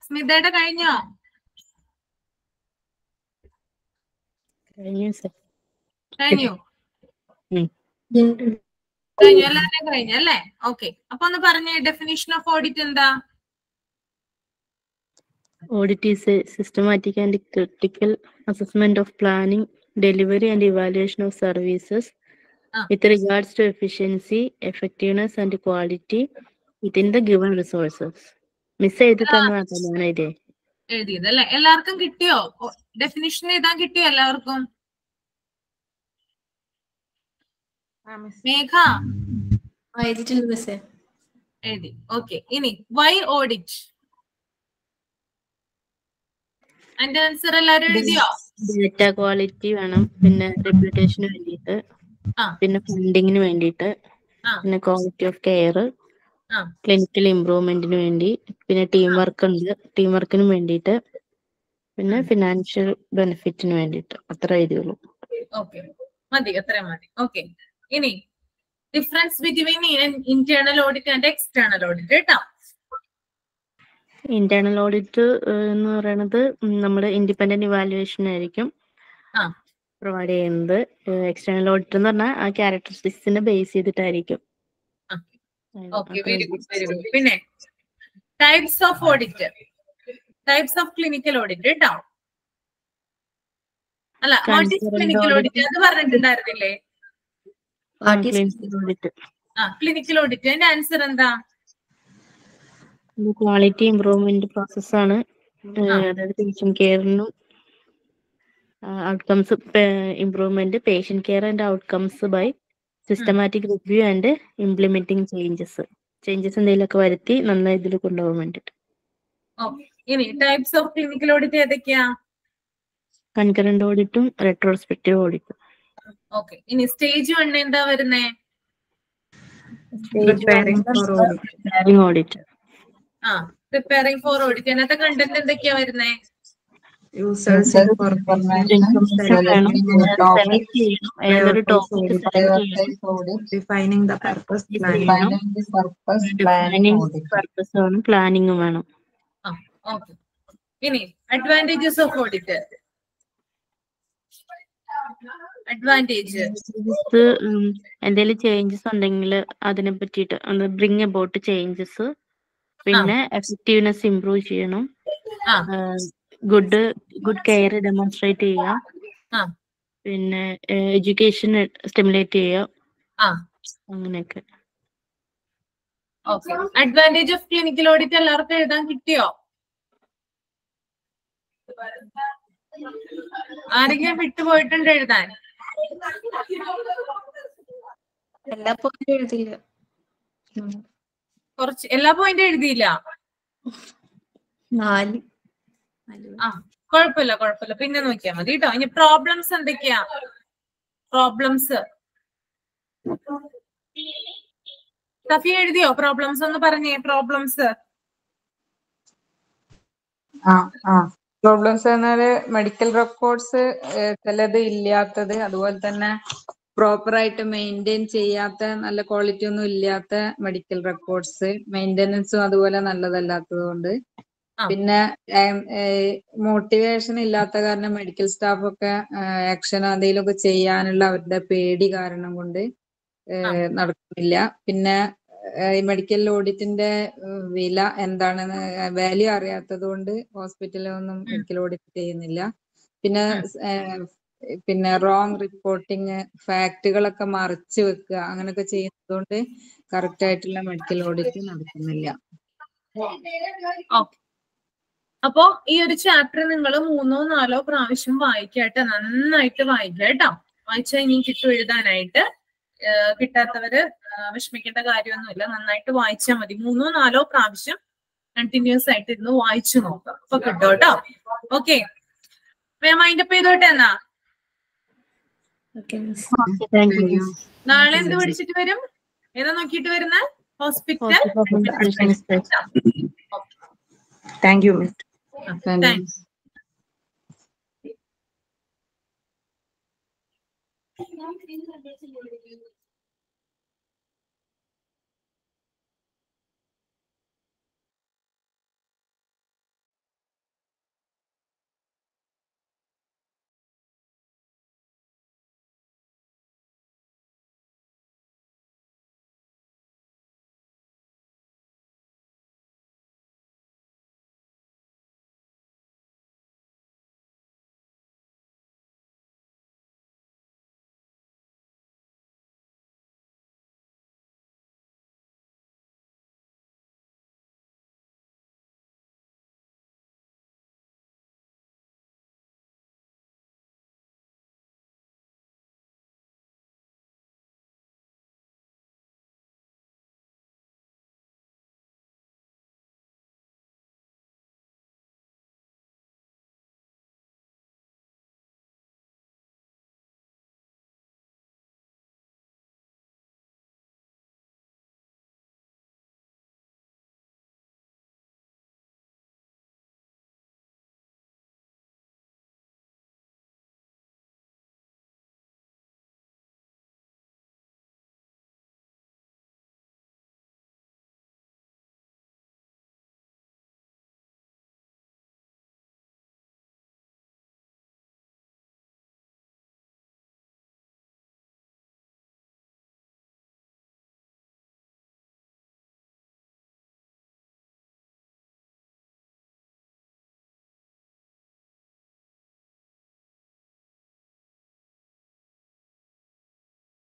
സ്മിതയുടെ കഴിഞ്ഞോ? കഴിഞ്ഞു. കഴിഞ്ഞു, എല്ലാവരുടെയും കഴിഞ്ഞു അല്ലേ? ഓക്കെ, അപ്പൊ ഒന്ന് പറഞ്ഞേ, ഡെഫിനിഷൻ ഓഫ് ഓഡിറ്റ് എന്താ? Audit is a systematic and critical assessment of planning, delivery, and evaluation of services with regards to efficiency, effectiveness, and quality within the given resources. Miss ചെയ്ത് തന്നതാണ് ഇതേ എഴുതിയത് അല്ലെ? എല്ലാവർക്കും കിട്ടിയോ? ഡെഫിനിഷൻ എഴുതാൻ കിട്ടിയോ എല്ലാവർക്കും? മേഘ എഴുതി. ഓക്കെ, ഇനി വൈ ഓഡിറ്റ്? അതിന്റെ ആൻസർ എല്ലാവരും എഴുതിയോ? ഡേറ്റ ക്വാളിറ്റി വേണം, പിന്നെ റെപ്യൂട്ടേഷന് വേണ്ടിയിട്ട്, പിന്നെ ഫണ്ടിങ്ങിന് വേണ്ടിയിട്ട്, പിന്നെ ക്വാളിറ്റി ഓഫ് കെയർ, ക്ലിനിക്കൽ ഇംപ്രൂവ്മെന്റിന് വേണ്ടി, പിന്നെ ടീം വർക്ക് ഉണ്ട്, ടീം വർക്കിന് വേണ്ടിയിട്ട്, പിന്നെ ഫിനാൻഷ്യൽ ബെനിഫിറ്റിന് വേണ്ടിയിട്ട്. അത്ര എഴുതിയുള്ളൂ. ഓക്കെ, മതി, അത്ര മതി. ഓക്കെ, ഇനി difference between internal audit and external audit കേട്ടോ. ഇന്റേണൽ ഓഡിറ്റ് എന്ന് പറയുന്നത് നമ്മുടെ ഇൻഡിപെൻഡന്റ് ഇവാലുവേഷൻ ആയിരിക്കും പ്രൊവൈഡ് ചെയ്യുന്നത്. എക്സ്റ്റേണൽ ഓഡിറ്റ് എന്ന് പറഞ്ഞാൽ ആ ക്യാരക്ടറിസ്റ്റിക്സിനെ ബേസ് ചെയ്തിട്ടായിരിക്കും. പിന്നെ types of audit, types of clinical audit കേട്ടോ. അല്ല, വാട്ട് ഈസ് ക്ലിനിക്കൽ ഓഡിറ്റ് അത് പറഞ്ഞിട്ടുണ്ടായിരുന്നില്ലേ? ക്ലിനിക്കൽ ഓഡിറ്റിന്റെ ആൻസർ എന്താ? ക്വാളിറ്റി ഇംപ്രൂവ്മെന്റ് പ്രോസസ് ആണ്. അതായത് പേഷ്യന്റ് കെയറിനും outcomes improvement, patient care and outcomes by systematic review and implementing changes എന്തെങ്കിലുമൊക്കെ വരുത്തി നന്നായി ഇതിൽ കൊണ്ടുപോകാൻ വേണ്ടിട്ട്. ഇനി ടൈപ്സ് ഓഫ് ക്ലിനിക്കൽ ഓഡിറ്റ് ഏതൊക്കെയാ? കൺകറന്റ് ഓഡിറ്റും റെട്രോസ്പെക്റ്റീവ് ഓഡിറ്റും. ഓക്കെ, ഇനി സ്റ്റേജ് 1 എന്താ വരുന്നേ? Preparing audit. Preparing for audit. അതിനകത്തെ കണ്ടന്റ് എന്തൊക്കെയാ വരുന്നേ? യൂസേഴ്സ് ഡിഫൈനിങ് ദ പർപ്പസ്, പ്ലാനിങ്ങും വേണം. ഇനി അഡ്വാൻറ്റേജസ് ഓഫ് ഓഡിറ്റ്. അഡ്വാൻറ്റേജ് എന്തെങ്കിലും ചേഞ്ചസ് ഉണ്ടെങ്കിൽ അതിനെ പറ്റിയിട്ട് ബ്രിങ് അബൌട്ട് ചേഞ്ചസ്. പിന്നെ എഫക്റ്റീവ്നെസ് ഇംപ്രൂവ് ചെയ്യണം. ഗുഡ് കെയർ ഡെമോൺസ്ട്രേറ്റ് ചെയ്യുക. പിന്നെ എഡ്യൂക്കേഷൻ സ്റ്റിമുലേറ്റ് ചെയ്യുക. അങ്ങനെയൊക്കെ. അഡ്വാൻറ്റേജ് ഓഫ് ക്ലിനിക്കൽ ഓഡിറ്റ് എല്ലാവർക്കും എഴുതാൻ കിട്ടിയോ? ആരെങ്കിലും വിട്ടുപോയിട്ടുണ്ട് എഴുതാൻ? എല്ലാ പോയിന്റും എഴുതിയില്ല. എല്ലാ പോയിന്റും എഴുതിയില്ല. 4. കുഴപ്പമില്ല, പിന്നെ നോക്കിയാ മതി കേട്ടോ. ഇനി പ്രോബ്ലംസ് എന്തൊക്കെയാ? പ്രോബ്ലംസ് സഫിയ എഴുതിയോ? പ്രോബ്ലംസ് ഒന്ന് പറഞ്ഞേ. പ്രോബ്ലംസ് പ്രോബ്ലംസ് പറഞ്ഞാല് മെഡിക്കൽ റെക്കോർഡ്സ് ചിലത് ഇല്ലാത്തത്, അതുപോലെ തന്നെ പ്രോപ്പറായിട്ട് മെയിൻറ്റെയിൻ ചെയ്യാത്ത, നല്ല ക്വാളിറ്റി ഒന്നും ഇല്ലാത്ത മെഡിക്കൽ റെക്കോർഡ്സ്, മെയിൻ്റെനൻസും അതുപോലെ നല്ലതല്ലാത്തത് കൊണ്ട്. പിന്നെ മോട്ടിവേഷൻ ഇല്ലാത്ത കാരണം മെഡിക്കൽ സ്റ്റാഫ് ഒക്കെ ആക്ഷൻ എന്തെങ്കിലുമൊക്കെ ചെയ്യാനുള്ള അവരുടെ പേടി കാരണം കൊണ്ട് നടക്കുന്നില്ല. പിന്നെ ഈ മെഡിക്കൽ ഓഡിറ്റിന്റെ വില എന്താണെന്ന് വാല്യൂ അറിയാത്തത് കൊണ്ട് ഹോസ്പിറ്റലൊന്നും മെഡിക്കൽ ഓഡിറ്റ് ചെയ്യുന്നില്ല. പിന്നെ റോങ് റിപ്പോർട്ടിങ്, ഫാക്ടുകളൊക്കെ മറച്ചു വെക്കുക, അങ്ങനെയൊക്കെ ചെയ്യുന്നത് കൊണ്ട് കറക്റ്റ് ആയിട്ടുള്ള മെഡിക്കൽ ഓഡിറ്റ് നടക്കുന്നില്ല. അപ്പോ ഈ ഒരു ചാപ്റ്റർ നിങ്ങൾ 3 or 4 പ്രാവശ്യം വായിക്കട്ടെ. നന്നായിട്ട് വായിക്കട്ടോ. വായിച്ചാൽ ഇനി കിട്ടും എഴുതാനായിട്ട്. കിട്ടാത്തവര് വിഷമിക്കേണ്ട കാര്യമൊന്നുമില്ല. നന്നായിട്ട് വായിച്ചാൽ മതി. 3 or 4 പ്രാവശ്യം കണ്ടിന്യൂസ് ആയിട്ട് ഇരുന്ന് വായിച്ചു നോക്കാം. അപ്പൊ കിട്ടും കേട്ടോ. ഓക്കെ, മൈൻഡപ്പ് ചെയ്തോട്ടെ എന്നാ. നാളെ എന്ത് പഠിച്ചിട്ട് വരും? ഏതാ നോക്കിയിട്ട് വരുന്ന? ഹോസ്പിറ്റൽ. Thank you. Thanks.